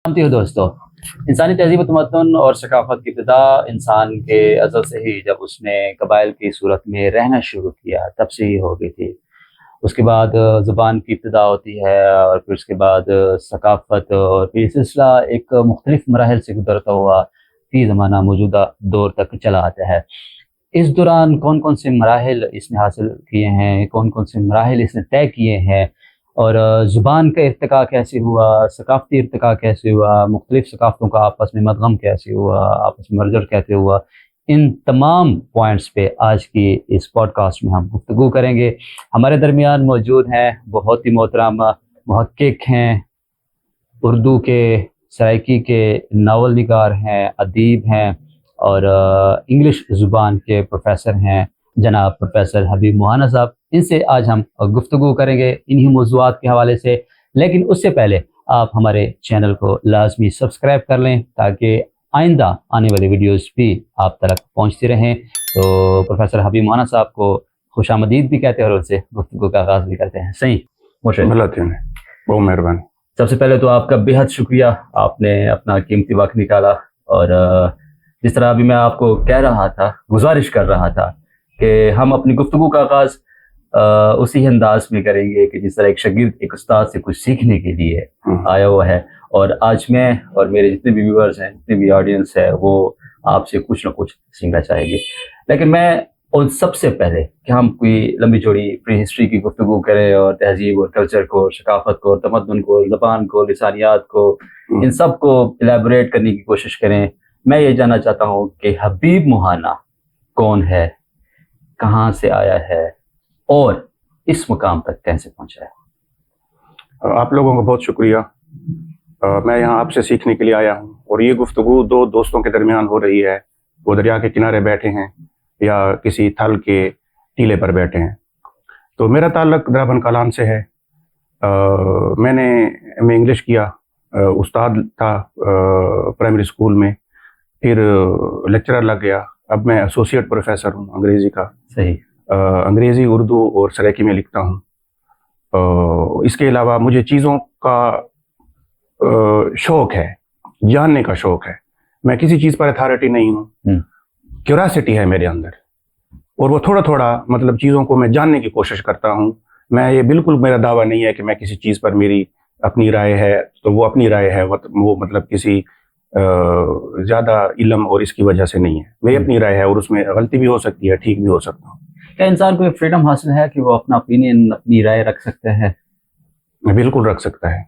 जानते हो दोस्तों, इंसानी तहजीब तमद्दुन और सकाफत की इब्तिदा इंसान के अज़ल से ही जब उसने कबाइल की सूरत में रहना शुरू किया तब से ही हो गई थी। उसके बाद ज़ुबान की इब्तिदा होती है और फिर उसके बाद सकाफत और फिर सिलसिला एक मुख्तलिफ मराहिल से गुजरता हुआ फी ज़माना मौजूदा दौर तक चला आता है। इस दौरान कौन कौन से मराहिल इसने हासिल किए हैं, कौन कौन से मराहिल इसने तय किए हैं और ज़ुबान का इर्तिका कैसे हुआ, सकाफ़ती इर्तिका कैसे हुआ, मुख्तलिफ़ सकाफ़तों का आपस में मदगम कैसे हुआ, आपस में मर्जर कैसे हुआ, इन तमाम पॉइंट्स पे आज की इस पॉडकास्ट में हम गुफ्तगू करेंगे। हमारे दरमियान मौजूद हैं बहुत ही मोहतरम मुहक्किक हैं, उर्दू के सराइकी के नावल निगार हैं, अदीब हैं और इंग्लिश ज़ुबान के प्रोफेसर हैं जनाब प्रोफेसर हबीब मोहाना साहब। इनसे आज हम गुफ्तगू करेंगे इन्हीं मौज़ूआत के हवाले से, लेकिन उससे पहले आप हमारे चैनल को लाजमी सब्सक्राइब कर लें ताकि आइंदा आने वाली वीडियोस भी आप तक पहुंचती रहें। तो प्रोफेसर हबीब मोहाना साहब को खुशामदीद भी कहते हैं और उनसे गुफ्तगू का आगाज़ भी करते हैं। सही बहुत मेहरबानी। सबसे पहले तो आपका बेहद शुक्रिया, आपने अपना कीमती वक्त निकाला और जिस तरह अभी मैं आपको कह रहा था, गुजारिश कर रहा था कि हम अपनी गुफ्तगू का आगाज़ उसी अंदाज में करेंगे कि जिस तरह एक शागिर्द एक उस्ताद से कुछ सीखने के लिए आया हुआ है। और आज मैं और मेरे जितने भी व्यूअर्स हैं, जितने भी ऑडियंस है, वो आपसे कुछ ना कुछ सीखना चाहेंगे। लेकिन मैं उन सबसे पहले कि हम कोई लंबी चौड़ी प्री हिस्ट्री की गुफ्तगू करें और तहजीब और कल्चर को और सकाफत को और तमद्दुन को, ज़बान को, लिसानियात को, इन सब को एलैबोरेट करने की कोशिश करें। मैं ये जानना चाहता हूँ कि हबीब मोहाना कौन है, कहाँ से आया है और इस मुकाम तक कैसे पहुंचा है। आप लोगों का बहुत शुक्रिया। मैं यहाँ आपसे सीखने के लिए आया हूँ और ये गुफ्तगू दो दोस्तों के दरमियान हो रही है। वो दरिया के किनारे बैठे हैं या किसी थल के टीले पर बैठे हैं। तो मेरा ताल्लुक द्राबन कलान से है। मैंने इंग्लिश किया, उस्ताद था प्राइमरी स्कूल में, फिर लेक्चरर लग गया। अब मैं एसोसिएट प्रोफेसर हूँ अंग्रेज़ी का। सही। अंग्रेज़ी, उर्दू और सराइकी में लिखता हूँ। इसके अलावा मुझे चीज़ों का शौक़ है, जानने का शौक़ है। मैं किसी चीज़ पर अथॉरिटी नहीं हूँ, क्यूरियोसिटी है मेरे अंदर और वो थोड़ा थोड़ा मतलब चीज़ों को मैं जानने की कोशिश करता हूँ। मैं ये बिल्कुल, मेरा दावा नहीं है कि मैं किसी चीज़ पर मेरी अपनी राय है तो वो अपनी राय है, वो मतलब किसी ज़्यादा इल्म और इसकी वजह से नहीं है। मेरी अपनी राय है और उसमें गलती भी हो सकती है, ठीक भी हो सकता हूँ। क्या इंसान को फ्रीडम हासिल है कि वो अपना ओपिनियन, अपनी राय रख सकते हैं? बिल्कुल रख सकता है।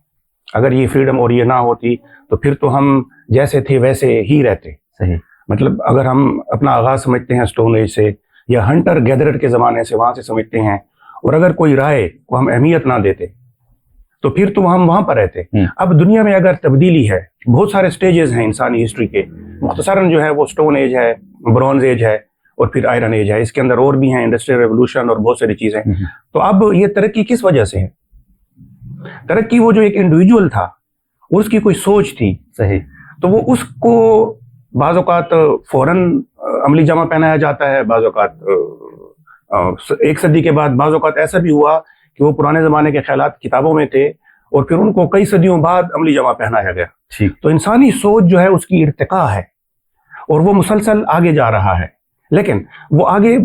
अगर ये फ्रीडम और ये ना होती तो फिर तो हम जैसे थे वैसे ही रहते। सही। मतलब अगर हम अपना आगाज़ समझते हैं स्टोन एज से या हंटर गैदरर के ज़माने से, वहाँ से समझते हैं, और अगर कोई राय को हम अहमियत ना देते तो फिर तो हम वहाँ पर रहते। अब दुनिया में अगर तब्दीली है, बहुत सारे स्टेजेस हैं इंसानी हिस्ट्री के। मुख्तसरन जो है वो स्टोन एज है, ब्रॉन्ज एज है और फिर आयरन एज है। इसके अंदर और भी हैं, इंडस्ट्रियल रेवोल्यूशन और बहुत सारी चीज़ें। तो अब ये तरक्की किस वजह से है? तरक्की वो जो एक इंडिविजुअल था, उसकी कोई सोच थी। सही। तो वो उसको बाज़ औक़ात फ़ौरन अमली जामा पहनाया जाता है, बाज़ औक़ात एक सदी के बाद बाज़ औक़ात ऐसा भी हुआ कि वो पुराने ज़माने के ख़यालात किताबों में थे और फिर उनको कई सदियों बाद अमली जामा पहनाया गया। ठीक। तो इंसानी सोच जो है उसकी इर्तिका है और वो मुसलसल आगे जा रहा है, लेकिन वो आगे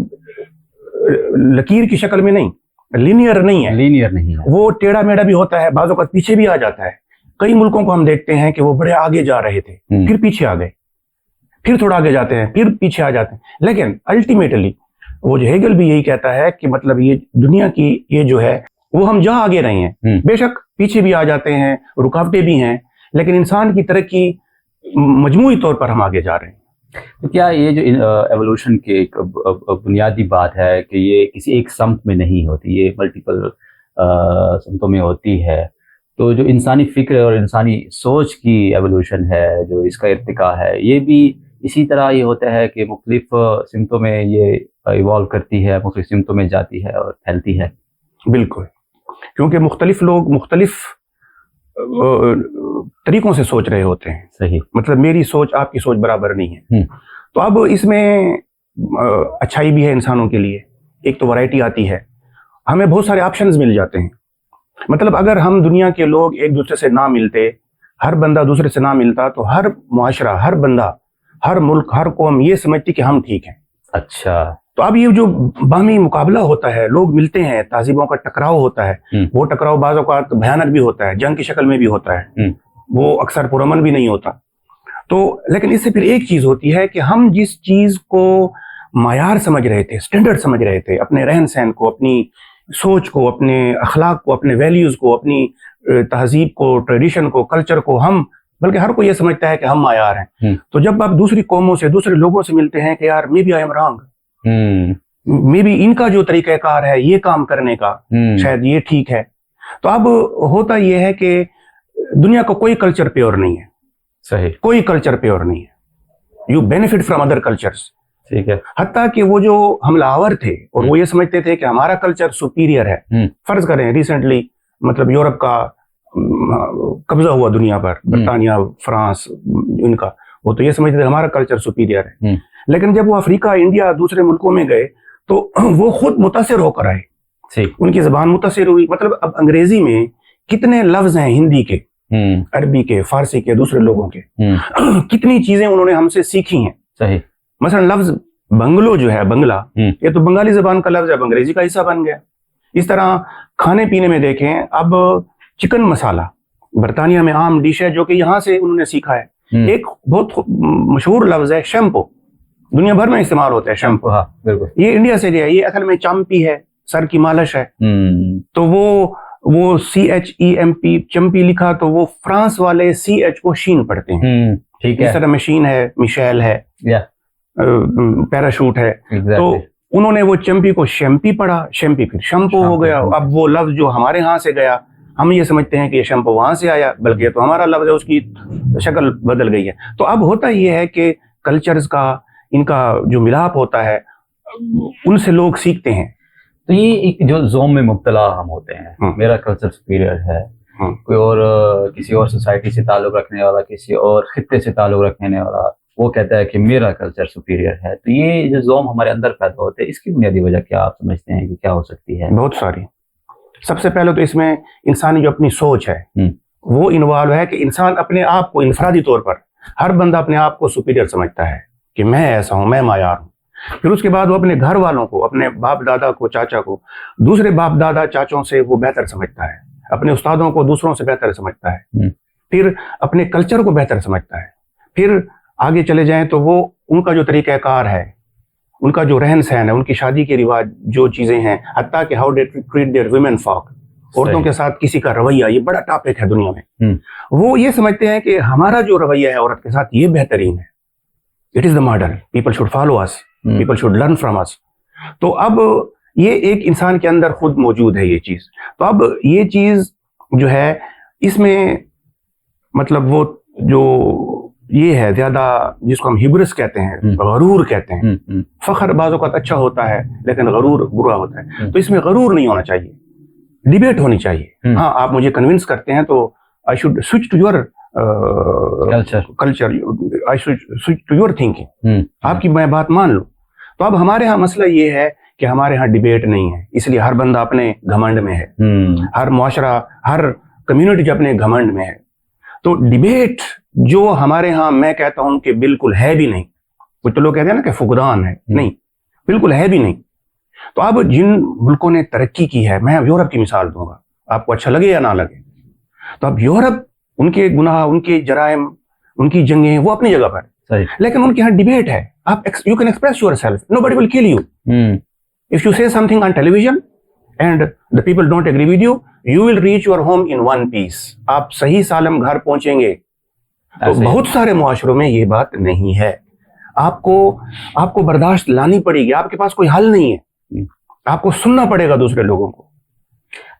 लकीर की शक्ल में नहीं, लीनियर नहीं है। वो टेढ़ा मेढ़ा भी होता है, बाज़ औक़ात पीछे भी आ जाता है। कई मुल्कों को हम देखते हैं कि वो बड़े आगे जा रहे थे, फिर पीछे आ गए, फिर थोड़ा आगे जाते हैं, फिर पीछे आ जाते हैं। लेकिन अल्टीमेटली वो जो हेगल भी यही कहता है कि मतलब ये दुनिया की ये जो है वो हम जहाँ आगे रहे हैं, बेशक पीछे भी आ जाते हैं, रुकावटें भी हैं, लेकिन इंसान की तरक्की मजमूई तौर पर हम आगे जा रहे हैं। तो क्या ये जो एवोल्यूशन की एक बुनियादी बात है कि ये किसी एक समत में नहीं होती, ये मल्टीपल समतों में होती है। तो जो इंसानी फ़िक्र और इंसानी सोच की एवोल्यूशन है, जो इसका इर्तिका है, ये भी इसी तरह ये होता है कि मुख्तलिफ सिमतों में ये इवॉल्व करती है, मुख्तलिफ सिमतों में जाती है और फैलती है। बिल्कुल, क्योंकि मुख्तलिफ लोग मुख्तलिफ तरीक़ों से सोच रहे होते हैं। सही। मतलब मेरी सोच आपकी सोच बराबर नहीं है। तो अब इसमें अच्छाई भी है इंसानों के लिए, एक तो वैरायटी आती है, हमें बहुत सारे ऑप्शंस मिल जाते हैं। मतलब अगर हम दुनिया के लोग एक दूसरे से ना मिलते ہر بندہ دوسرے سے نہ ملتا تو ہر معاشرہ، ہر بندہ، ہر ملک، ہر قوم یہ سمجھتی کہ ہم ٹھیک ہیں. اچھا. تو اب یہ جو باہمی مقابلہ ہوتا ہے، لوگ ملتے ہیں، تہذیبوں کا ٹکراؤ ہوتا ہے، وہ ٹکراؤ بعض اوقات بھیانک بھی ہوتا ہے، جنگ کی شکل میں بھی ہوتا ہے، وہ اکثر پرامن بھی نہیں ہوتا. تو لیکن اس سے پھر ایک چیز ہوتی ہے کہ ہم جس چیز کو معیار سمجھ رہے تھے، اسٹینڈرڈ سمجھ رہے تھے، اپنے رہن سہن کو، اپنی سوچ کو، اپنے اخلاق کو، اپنے ویلیوز کو، اپنی تہذیب کو، ٹریڈیشن کو، کلچر کو، ہم بلکہ ہر کوئی یہ سمجھتا ہے کہ ہم معیار ہیں. تو جب آپ دوسری قوموں سے، دوسرے لوگوں سے ملتے ہیں کہ یار maybe I am wrong, maybe ان کا جو طریقہ کار ہے یہ کام کرنے کا شاید یہ ٹھیک ہے. تو اب ہوتا یہ ہے کہ دنیا کا کوئی کلچر پیور نہیں ہے. صحیح. کوئی کلچر پیور نہیں ہے. You benefit from other cultures. ٹھیک ہے. حتیٰ کہ وہ جو حملہ آور تھے اور وہ یہ سمجھتے تھے کہ ہمارا کلچر سپیریئر ہے. فرض کریں ریسنٹلی مطلب یورپ کا قبضہ ہوا دنیا پر، برطانیہ، فرانس، ان کا، وہ تو یہ سمجھتے تھے ہمارا کلچر سپیریئر ہے. لیکن جب وہ افریقہ، انڈیا، دوسرے ملکوں میں گئے تو وہ خود متاثر ہو کر آئے. ان کی زبان متاثر ہوئی. مطلب اب انگریزی میں کتنے لفظ ہیں ہندی کے، عربی کے، فارسی کے، دوسرے لوگوں کے، کتنی چیزیں انہوں نے ہم سے سیکھی ہیں. صحیح. مثلا لفظ بنگلو جو ہے، بنگلہ، یہ تو بنگالی زبان کا لفظ ہے، اب انگریزی کا حصہ بن گیا. اس طرح کھانے پینے میں دیکھیں، اب چکن مسالہ برطانیہ میں عام ڈش ہے جو کہ یہاں سے انہوں نے سیکھا ہے. ایک بہت مشہور لفظ ہے شیمپو، دنیا بھر میں استعمال ہوتا ہے شیمپو. یہ انڈیا سے لیا، یہ اصل میں چمپی ہے، سر کی مالش ہے. تو وہ CHEMP چمپی لکھا تو وہ فرانس والے CH کو شین پڑھتے ہیں. ٹھیک ہے. اس طرح مشین ہے، مشیل ہے، پیراشوٹ ہے. تو انہوں نے وہ چمپی کو شیمپی پڑھا، شیمپی پھر شیمپو ہو گیا. اب وہ لفظ جو ہمارے ہاں سے گیا، ہم یہ سمجھتے ہیں کہ یہ شیمپو وہاں سے آیا، بلکہ تو ہمارا لفظ ہے، اس کی شکل بدل گئی ہے. تو اب ہوتا یہ ہے کہ کلچرز کا، ان کا جو ملاپ ہوتا ہے، ان سے لوگ سیکھتے ہیں. تو یہ ایک جو زوم میں مبتلا ہم ہوتے ہیں، میرا کلچر سپیریئر ہے، کوئی اور کسی اور سوسائٹی سے تعلق رکھنے والا، کسی اور خطے سے تعلق رکھنے والا، وہ کہتا ہے کہ میرا کلچر سپیریئر ہے. تو یہ جو زوم ہمارے اندر پیدا ہوتے ہیں، اس کی بنیادی وجہ کیا آپ سمجھتے ہیں کہ کیا ہو سکتی ہے؟ بہت ساری. سب سے پہلے تو اس میں انسانی جو اپنی سوچ ہے وہ انوالو ہے، کہ انسان اپنے آپ کو انفرادی طور پر، ہر بندہ اپنے آپ کو سپیریئر سمجھتا ہے کہ میں ایسا ہوں، میں معیار ہوں. پھر اس کے بعد وہ اپنے گھر والوں کو، اپنے باپ دادا کو، چاچا کو، دوسرے باپ دادا چاچوں سے وہ بہتر سمجھتا ہے، اپنے استادوں کو دوسروں سے بہتر سمجھتا ہے، پھر اپنے کلچر کو بہتر سمجھتا ہے. پھر آگے چلے جائیں تو وہ ان کا جو طریقہ کار ہے، ان کا جو رہن سہن ہے، ان کی شادی کے رواج، جو چیزیں ہیں، حتیٰ کہ how they treat their women folk, عورتوں کے ساتھ کسی کا رویہ، یہ بڑا ٹاپک ہے دنیا میں. وہ یہ سمجھتے ہیں کہ ہمارا جو رویہ ہے عورت کے ساتھ یہ بہترین ہے. It is the model, people should follow us, people should learn from us. تو اب یہ ایک انسان کے اندر خود موجود ہے یہ چیز. تو اب یہ چیز جو ہے، اس میں مطلب وہ جو یہ ہے زیادہ، جس کو ہم ہیبرس کہتے ہیں، غرور کہتے ہیں. فخر بعض اوقات اچھا ہوتا ہے لیکن غرور برا ہوتا ہے. تو اس میں غرور نہیں ہونا چاہیے، ڈیبیٹ ہونی چاہیے. ہاں، آپ مجھے کنونس کرتے ہیں تو I should switch to your culture, I should switch to your thinking. آپ کی میں بات مان لوں. تو اب ہمارے ہاں مسئلہ یہ ہے کہ ہمارے ہاں ڈیبیٹ نہیں ہے، اس لیے ہر بندہ اپنے گھمنڈ میں ہے، ہر معاشرہ، ہر کمیونٹی جو اپنے گھمنڈ میں ہے. تو ڈیبیٹ جو ہمارے ہاں، میں کہتا ہوں کہ بالکل ہے بھی نہیں. کچھ تو لوگ کہتے ہیں نا کہ فقدان ہے، نہیں، بالکل ہے بھی نہیں. تو اب جن ملکوں نے ترقی کی ہے، میں یورپ کی مثال دوں گا، آپ کو اچھا لگے یا نہ لگے. تو اب یورپ، ان کے گناہ، ان کے جرائم، ان کی جنگیں، وہ اپنی جگہ پر، لیکن ان کے ہاں ڈیبیٹ ہے. آپ you can express yourself, nobody will kill you. If you say something on television and the people don't agree with you, you will reach your home in one piece. آپ صحیح سالم گھر پہنچیں گے. تو بہت سارے معاشروں میں یہ بات نہیں ہے. آپ کو برداشت لانی پڑے گی، آپ کے پاس کوئی حل نہیں ہے، آپ کو سننا پڑے گا دوسرے لوگوں کو.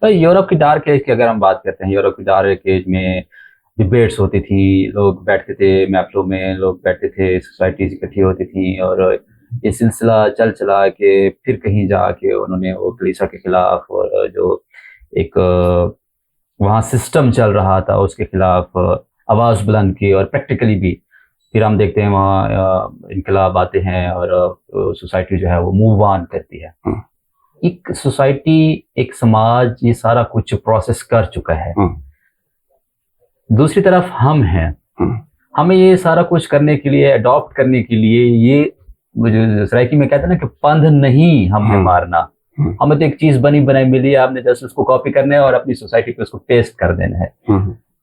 یورپ کی ڈارک ایج کی اگر ہم بات کرتے ہیں، یورپ کی ڈارک ایج میں ڈیبیٹس ہوتی تھی، لوگ بیٹھتے تھے محفلوں میں، لوگ بیٹھتے تھے، سوسائٹیز اکٹھی ہوتی تھیں، اور یہ سلسلہ چلا کہ پھر کہیں جا کے انہوں نے وہ کلیسا کے خلاف، اور جو ایک وہاں سسٹم چل رہا تھا اس کے خلاف آواز بلند کی، اور پریکٹیکلی بھی پھر ہم دیکھتے ہیں وہاں انقلاب آتے ہیں اور سوسائٹی جو ہے وہ موو آن کرتی ہے. ایک سوسائٹی، ایک سماج، یہ سارا کچھ پروسیس کر چکا ہے. दूसरी तरफ हम हैं, हमें ये सारा कुछ करने के लिए, अडॉप्ट करने के लिए, ये मुझे सराइकी में कहते हैं ना कि पंध नहीं हमें मारना, हमें तो एक चीज बनी बनाई मिली है, आपने जस्ट उसको कॉपी करना है और अपनी सोसाइटी पे उसको पेस्ट कर देना है।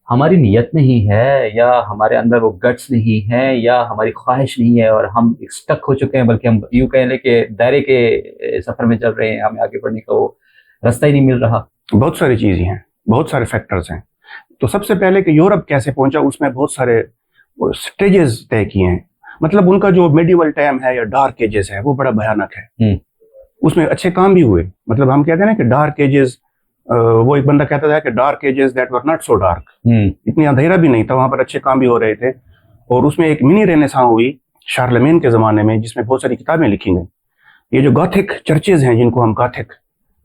हमारी नीयत नहीं है, या हमारे अंदर वो गट्स नहीं है, या हमारी ख्वाहिश नहीं है, और हम स्टक हो चुके हैं, बल्कि हम यूं कह लें कि दायरे के सफर में चल रहे हैं, हमें आगे बढ़ने का वो रास्ता ही नहीं मिल रहा। बहुत सारी चीजें हैं, बहुत सारे फैक्टर्स हैं। तो सबसे पहले कि यूरोप कैसे पहुंचा, उसमें बहुत सारे स्टेजेस तय किए हैं। मतलब उनका जो मेडिवल टाइम है या डार्क एजेस है वो बड़ा भयानक है। उसमें अच्छे काम भी हुए। मतलब हम कहते हैं ना कि डार्क एजेस, वो एक बंदा कहता था कि dark ages that were not so dark, इतनी अंधेरा भी नहीं था, वहां पर अच्छे काम भी हो रहे थे। और उसमें एक मिनी रेनेसां हुई शार्लेमेन के जमाने में, जिसमें बहुत सारी किताबें लिखी गई। ये जो गॉथिक चर्चेज हैं, जिनको हम गॉथिक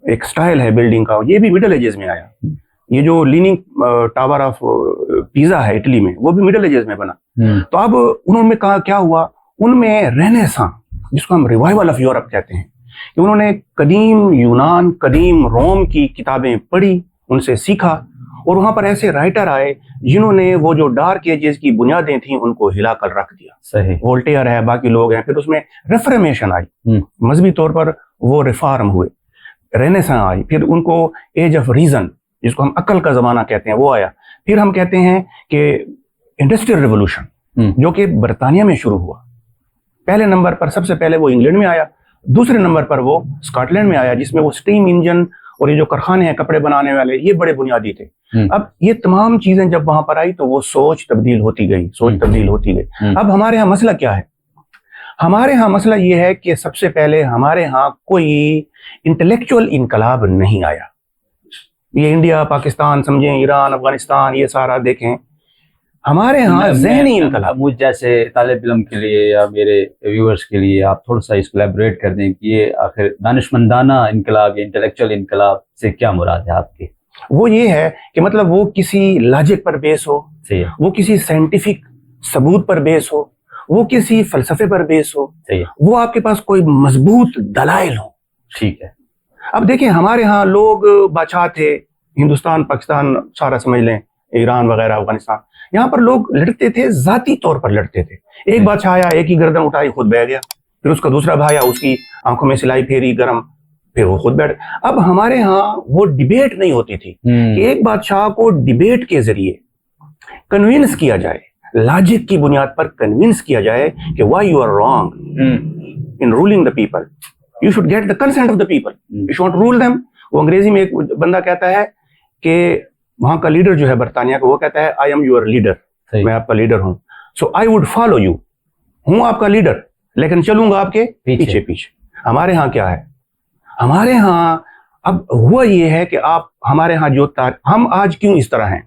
एक स्टाइल है बिल्डिंग का, ये भी मिडिल एजेस में आया। ये जो लीनिंग टावर ऑफ पीजा है इटली में, वो भी मिडिल एजेस में बना। तो अब उन्होंने कहा क्या हुआ, उनमें रेनेसां, जिसको हम रिवाइवल ऑफ यूरोप कहते हैं, कि उन्होंने कदीम यूनान, कदीम रोम की किताबें पढ़ी, उनसे सीखा, और वहां पर ऐसे राइटर आए जिन्होंने वो जो डार्क एजेस की बुनियादें थी उनको हिलाकर रख दिया। सही, वोल्टेयर है, बाकी लोग हैं। फिर उसमें रेफॉर्मेशन आई, मजहबी तौर पर वो रिफॉर्म हुए, रेनेसां आई। फिर उनको एज ऑफ रीजन, जिसको हम अक्ल का जमाना कहते हैं, वो आया। फिर हम कहते हैं कि इंडस्ट्रियल रिवोल्यूशन, जो कि बरतानिया में शुरू हुआ। पहले नंबर पर सबसे पहले वो इंग्लैंड में आया, दूसरे नंबर पर वो स्कॉटलैंड में आया, जिसमें वो स्टीम इंजन और ये जो कारखाने हैं कपड़े बनाने वाले, ये बड़े बुनियादी थे। अब ये तमाम चीजें जब वहां पर आई तो वो सोच तब्दील होती गई, सोच तब्दील होती गई। अब हमारे यहाँ मसला क्या है? हमारे यहाँ मसला ये है कि सबसे पहले हमारे यहाँ कोई इंटेलेक्चुअल इनकलाब नहीं आया। ये इंडिया, पाकिस्तान समझें, ईरान, अफगानिस्तान, ये सारा देखें, हमारे यहाँ ज़हनी इनकलाब। मुझ जैसे तालिब इल्म के लिए या मेरे व्यूअर्स के लिए आप थोड़ा सा इसको एलैबोरेट कर दें कि ये आखिर दानिशमंदाना इनकलाब या इंटेलेक्चुअल इनकलाब से क्या मुराद है आपकी? वो ये है कि मतलब वो किसी लॉजिक पर बेस हो, वो किसी साइंटिफिक सबूत पर बेस हो, वो किसी फलसफे पर बेस हो, वो आपके पास कोई मजबूत दलाइल हो। ठीक है। अब देखें, हमारे यहाँ लोग बादशाह थे, हिंदुस्तान, पाकिस्तान सारा समझ लें, ईरान वगैरह, अफगानिस्तान, यहाँ पर लोग लड़ते थे, जाती तौर पर लड़ते थे। एक बादशाह आया, एक ही गर्दन उठाई, खुद बैठ गया। फिर उसका दूसरा भाई आया, उसकी आंखों में सिलाई फेरी गरम, फिर वो खुद बैठ। अब हमारे यहाँ वो डिबेट नहीं होती थी कि एक बादशाह को डिबेट के जरिए कन्विंस किया जाए, लॉजिक की बुनियाद पर कन्विंस किया जाए कि why you are wrong in ruling the people, you should get the consent of the people, you should rule them. वो अंग्रेजी में एक बंदा कहता है कि वहां का लीडर जो है बरतानिया का, वो कहता है आई एम यूर लीडर, मैं आपका लीडर हूं, सो आई वुड फॉलो यू, हूं आपका लीडर लेकिन चलूंगा आपके पीछे पीछे। हमारे यहाँ क्या है? हमारे यहाँ अब हुआ ये है कि आप हमारे यहाँ जो हम आज क्यों इस तरह हैं,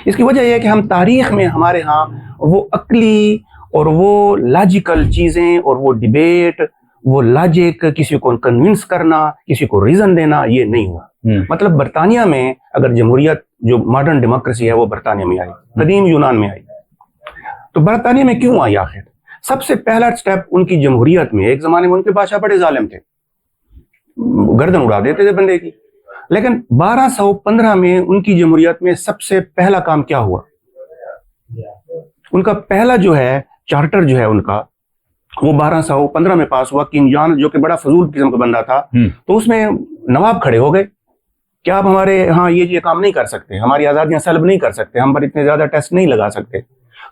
इसकी वजह यह है कि हम तारीख में हमारे यहाँ वो अक्ली और वो लॉजिकल चीजें और वो डिबेट, वो लॉजिक, किसी को कन्विंस करना, किसी को रीजन देना, ये नहीं हुआ। मतलब बरतानिया में अगर जमहूरियत, जो मॉडर्न डेमोक्रेसी है, वो बरतानिया में आई, कदीम यूनान में आई। तो बरतानिया में क्यों आई आखिर? सबसे पहला स्टेप उनकी जमहूरियत में, एक जमाने में उनके बादशाह बड़े जालिम थे, गर्दन उड़ा देते थे बंदे की, लेकिन 1215 में उनकी जमहूरियत में सबसे पहला काम क्या हुआ? उनका पहला जो है चार्टर जो है उनका, वो 1215 में पास हुआ। किंग जॉन, जो कि बड़ा फजूल किस्म का बंदा था, तो उसमें नवाब खड़े हो गए कि आप हमारे यहाँ ये काम नहीं कर सकते, हमारी आज़ादियाँ सल्ब नहीं कर सकते, हम पर इतने ज़्यादा टेस्ट नहीं लगा सकते।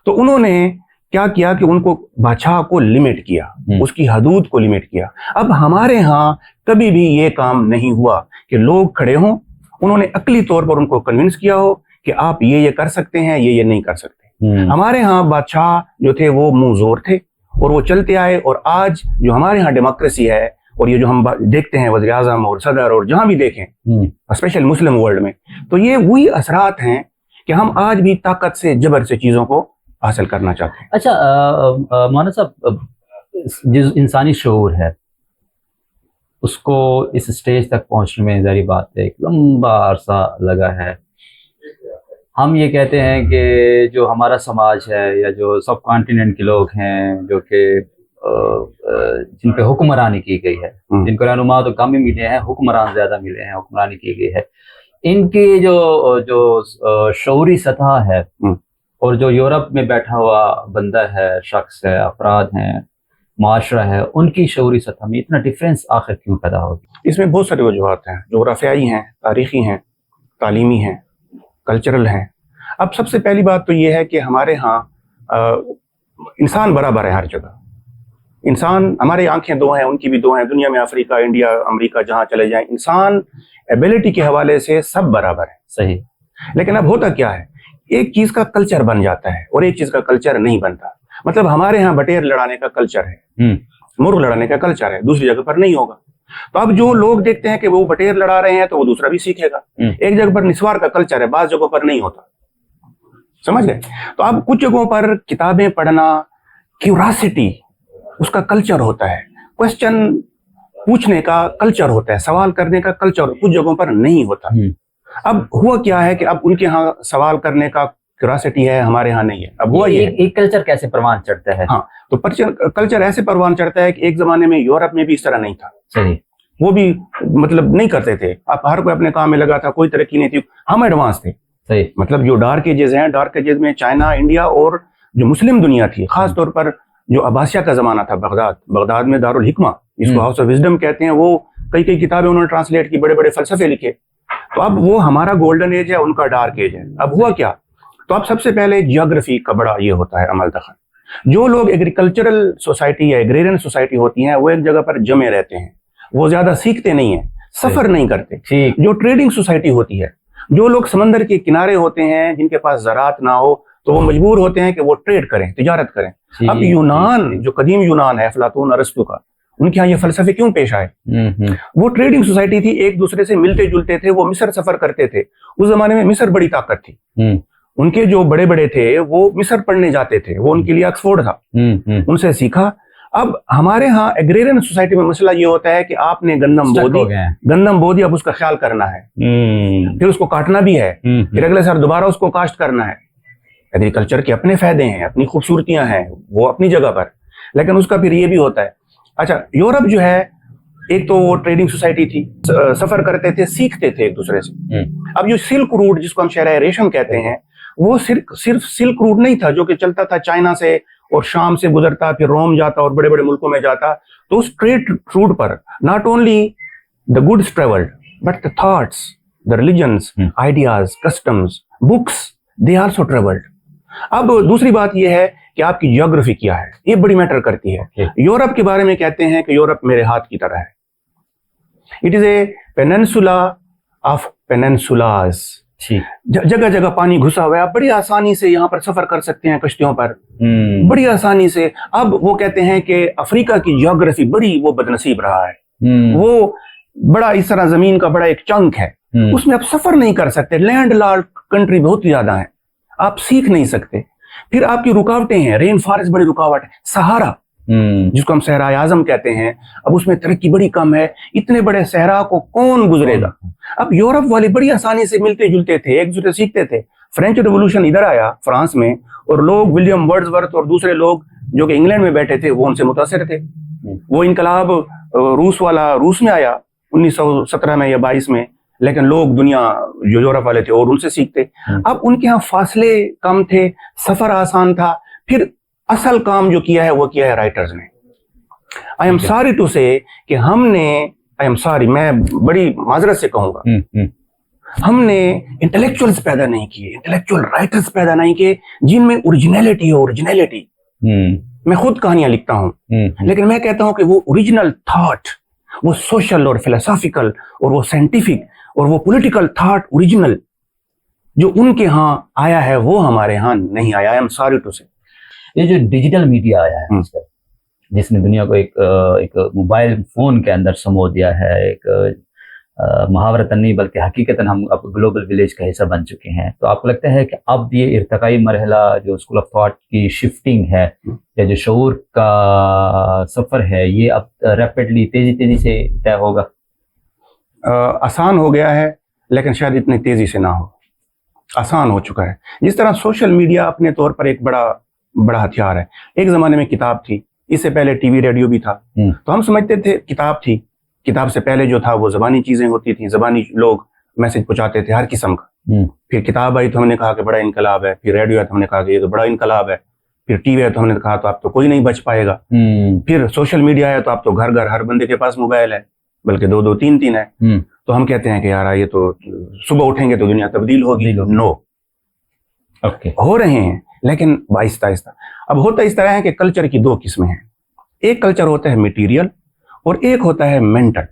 तो उन्होंने क्या किया कि उनको बादशाह को लिमिट किया, उसकी हदूद को लिमिट किया। अब हमारे यहाँ कभी भी ये काम नहीं हुआ कि लोग खड़े हों, उन्होंने अकली तौर पर उनको कन्विंस किया हो कि आप ये कर सकते हैं, ये नहीं कर सकते। हमारे यहाँ बादशाह जो थे वो मुंह जोर थे और वो चलते आए। और आज जो हमारे यहाँ डेमोक्रेसी है और ये जो हम देखते हैं वज़ीर आज़म और सदर और जहां भी देखें, स्पेशल मुस्लिम वर्ल्ड में, तो ये वही असरात हैं कि हम आज भी ताकत से, जबर से चीजों को हासिल करना चाहते हैं। अच्छा मौलाना साहब, जिस इंसानी शऊर है उसको इस स्टेज तक पहुंचने में ज़ाहिर बात है एक लंबा अरसा लगा है। हम ये कहते हैं कि जो हमारा समाज है या जो सब कॉन्टिनेंट के लोग हैं, जो कि जिन पे हुक्मरानी की गई है, जिनको रहनुमा तो कम ही मिले हैं, हुक्मरान ज्यादा मिले हैं, हुक्मरानी की गई है, ان کی جو شعوری سطح ہے اور جو یورپ میں بیٹھا ہوا بندہ ہے، شخص ہے، افراد ہیں، معاشرہ ہے، ان کی شعوری سطح میں اتنا ڈفرینس آخر کیوں پیدا ہوگی؟ اس میں بہت ساری وجوہات ہیں، جغرافیائی ہیں، تاریخی ہیں، تعلیمی ہیں، کلچرل ہیں. اب سب سے پہلی بات تو یہ ہے کہ ہمارے ہاں انسان برابر ہے ہر جگہ. انسان، ہماری آنکھیں دو ہیں، ان کی بھی دو ہیں. دنیا میں افریقہ، انڈیا، امریکہ جہاں چلے جائیں، انسان ایبلٹی کے حوالے سے سب برابر ہے. صحیح. لیکن اب ہوتا کیا ہے، ایک چیز کا کلچر بن جاتا ہے اور ایک چیز کا کلچر نہیں بنتا. مطلب ہمارے ہاں بٹیر لڑانے کا کلچر ہے، مرغ لڑانے کا کلچر ہے، دوسری جگہ پر نہیں ہوگا. تو اب جو لوگ دیکھتے ہیں کہ وہ بٹیر لڑا رہے ہیں تو وہ دوسرا بھی سیکھے گا. ایک جگہ پر نسوار کا کلچر ہے، بعض جگہوں پر نہیں ہوتا. سمجھ گئے؟ تو اب کچھ جگہوں پر کتابیں پڑھنا، کیوراسٹی اس کا کلچر ہوتا ہے، کوشچن پوچھنے کا کلچر ہوتا ہے، سوال کرنے کا کلچر کچھ جگہوں پر نہیں ہوتا. اب ہوا کیا ہے کہ اب ان کے ہاں سوال کرنے کا کیوراسٹی ہے، ہمارے ہاں نہیں ہے. اب ہوا یہ ایک کلچر کیسے پروان چڑھتا ہے؟ ہاں، تو کلچر ایسے پروان چڑھتا ہے کہ ایک زمانے میں یورپ میں بھی اس طرح نہیں تھا. صحیح. وہ بھی مطلب نہیں کرتے تھے، اب ہر کوئی اپنے کام میں لگا تھا، کوئی ترقی نہیں تھی. ہم ایڈوانس تھے. صحیح. مطلب جو ڈارک ایجز ہیں، ڈارک ایجز میں چائنا، انڈیا اور جو مسلم دنیا تھی، خاص طور پر جو عباسیہ کا زمانہ تھا، بغداد میں دارالحکمہ جس کو ہاؤس آف وزڈم کہتے ہیں، وہ کئی کتابیں انہوں نے ٹرانسلیٹ کی، بڑے بڑے فلسفے لکھے. تو اب وہ ہمارا گولڈن ایج ہے، ان کا ڈارک ایج ہے. اب ہوا کیا، تو اب سب سے پہلے جیوگرافی کا بڑا یہ ہوتا ہے عمل دخل. جو لوگ ایگریکلچرل سوسائٹی یا ایگریرین سوسائٹی ہوتی ہیں، وہ ایک جگہ پر جمے رہتے ہیں، وہ زیادہ سیکھتے نہیں ہیں، سفر نہیں کرتے. جو ٹریڈنگ سوسائٹی ہوتی ہے، جو لوگ سمندر کے کنارے ہوتے ہیں، جن کے پاس زراعت نہ ہو، تو وہ مجبور ہوتے ہیں کہ وہ ٹریڈ کریں، تجارت کریں. اب یونان، جو قدیم یونان ہے، افلاطون، ارسطو کا، ان کے ہاں یہ فلسفے کیوں پیش آئے؟ وہ ٹریڈنگ سوسائٹی تھی، ایک دوسرے سے ملتے جلتے تھے، وہ مصر سفر کرتے تھے. اس زمانے میں مصر بڑی طاقت تھی. ان کے جو بڑے بڑے تھے وہ مصر پڑھنے جاتے تھے، وہ ان کے لیے آکسفورڈ تھا، ان سے سیکھا. اب ہمارے ہاں ایگریرین سوسائٹی میں مسئلہ یہ ہوتا ہے کہ آپ نے گندم بو دی، اب اس کا خیال کرنا ہے، پھر اس کو کاٹنا بھی ہے، پھر اگلے سال دوبارہ اس کو کاشت کرنا ہے. ایگریکلچر کے اپنے فائدے ہیں، اپنی خوبصورتیاں ہیں، وہ اپنی جگہ پر، لیکن اس کا پھر یہ بھی ہوتا ہے. اچھا، یورپ جو ہے، ایک تو وہ ٹریڈنگ سوسائٹی تھی، سفر کرتے تھے، سیکھتے تھے ایک دوسرے سے. اب جو سلک روٹ جس کو ہم شہرہ ریشم کہتے ہیں، وہ صرف سلک روٹ نہیں تھا جو کہ چلتا تھا چائنا سے اور شام سے گزرتا، پھر روم جاتا اور بڑے بڑے ملکوں میں جاتا. تو اس ٹریڈ روٹ پر not only the goods travelled but the thoughts, the religions, ideas, customs, books, they also travelled. اب دوسری بات یہ ہے کہ آپ کی جیوگرافی کیا ہے، یہ بڑی میٹر کرتی ہے. یورپ کے بارے میں کہتے ہیں کہ یورپ میرے ہاتھ کی طرح ہے. It is a peninsula of peninsulas. جگہ جگہ پانی گھسا ہوا ہے، آپ بڑی آسانی سے یہاں پر سفر کر سکتے ہیں کشتیوں پر، بڑی آسانی سے. اب وہ کہتے ہیں کہ افریقہ کی جیوگرافی بڑی وہ بدنصیب رہا ہے، وہ بڑا اس طرح زمین کا بڑا ایک چنک ہے، اس میں آپ سفر نہیں کر سکتے. لینڈ لاکڈ کنٹری بہت زیادہ ہیں، آپ سیکھ نہیں سکتے. پھر آپ کی رکاوٹیں ہیں، رین فارسٹ بڑی رکاوٹ ہے، سہارا جس کو ہم صحرائے اعظم کہتے ہیں، اب اس میں ترقی بڑی کم ہے. اتنے بڑے صحرا کو کون گزرے گا؟ اب یورپ والے بڑی آسانی سے ملتے جلتے تھے، ایک دوسرے سیکھتے تھے. فرینچ ریولوشن ادھر آیا فرانس میں، اور لوگ ولیم ورڈزورتھ اور دوسرے لوگ جو کہ انگلینڈ میں بیٹھے تھے، وہ ان سے متاثر تھے. وہ انقلاب روس والا روس میں آیا 1917 میں یا 22 میں، لیکن لوگ دنیا جو یورپ والے تھے اور ان سے سیکھتے. اب ان کے ہاں فاصلے کم تھے، سفر آسان تھا. پھر اصل کام جو کیا ہے وہ کیا ہے رائٹرز نے. آئی ایم سوری ٹو سے کہ ہم نے، آئی ایم سوری، میں بڑی معذرت سے کہوں گا، ہم نے انٹلیکچوئلز پیدا نہیں کیے، انٹلیکچوئل رائٹرز پیدا نہیں کیے جن میں اوریجنلٹی ہو. اوریجنلٹی، میں خود کہانیاں لکھتا ہوں، لیکن میں کہتا ہوں کہ وہ اوریجنل تھاٹ، وہ سوشل اور فلسافیکل اور وہ سائنٹیفک اور وہ پولیٹیکل تھاٹ اوریجنل جو ان کے ہاں آیا ہے، وہ ہمارے ہاں نہیں آیا. آئی ایم سوری ٹو سے. یہ جو ڈیجیٹل میڈیا آیا ہے جس نے دنیا کو ایک موبائل فون کے اندر سمو دیا ہے، ایک محاورتاً نہیں بلکہ حقیقتاً ہم اب گلوبل ولیج کا حصہ بن چکے ہیں. تو آپ کو لگتا ہے کہ اب یہ ارتقائی مرحلہ جو اسکول آف تھاٹ کی شفٹنگ ہے یا جو شعور کا سفر ہے، یہ اب ریپڈلی تیزی سے طے ہوگا؟ آسان ہو گیا ہے، لیکن شاید اتنی تیزی سے نہ ہو. آسان ہو چکا ہے. جس طرح سوشل میڈیا اپنے طور پر ایک بڑا ہتھیار ہے. ایک زمانے میں کتاب تھی، اس سے پہلے ٹی وی ریڈیو بھی تھا، تو ہم سمجھتے تھے کتاب تھی. کتاب سے پہلے جو تھا وہ زبانی چیزیں ہوتی تھیں، زبانی لوگ मैसेज पहुंचाते थे हर किस्म का। फिर किताब आई तो हमने कहा कि बड़ा इनकलाब है, फिर रेडियो आया तो हमने कहा कि ये तो बड़ा इनकलाब है, फिर टीवी आया तो हमने कहा तो अब तो कोई नहीं बच पाएगा, फिर सोशल मीडिया आया तो अब तो घर घर हर बंदे के पास मोबाइल है, बल्कि 2-2 3-3 है। तो हम कहते हैं कि यार ये तो सुबह उठेंगे तो दुनिया तब्दील होगी। नो, हो रहे हैं लेकिन आहिस्ता आहिस्ता। अब होता इस तरह है कि कल्चर की 2 किस्में हैं। एक कल्चर होता है मटेरियल और एक होता है मेंटल।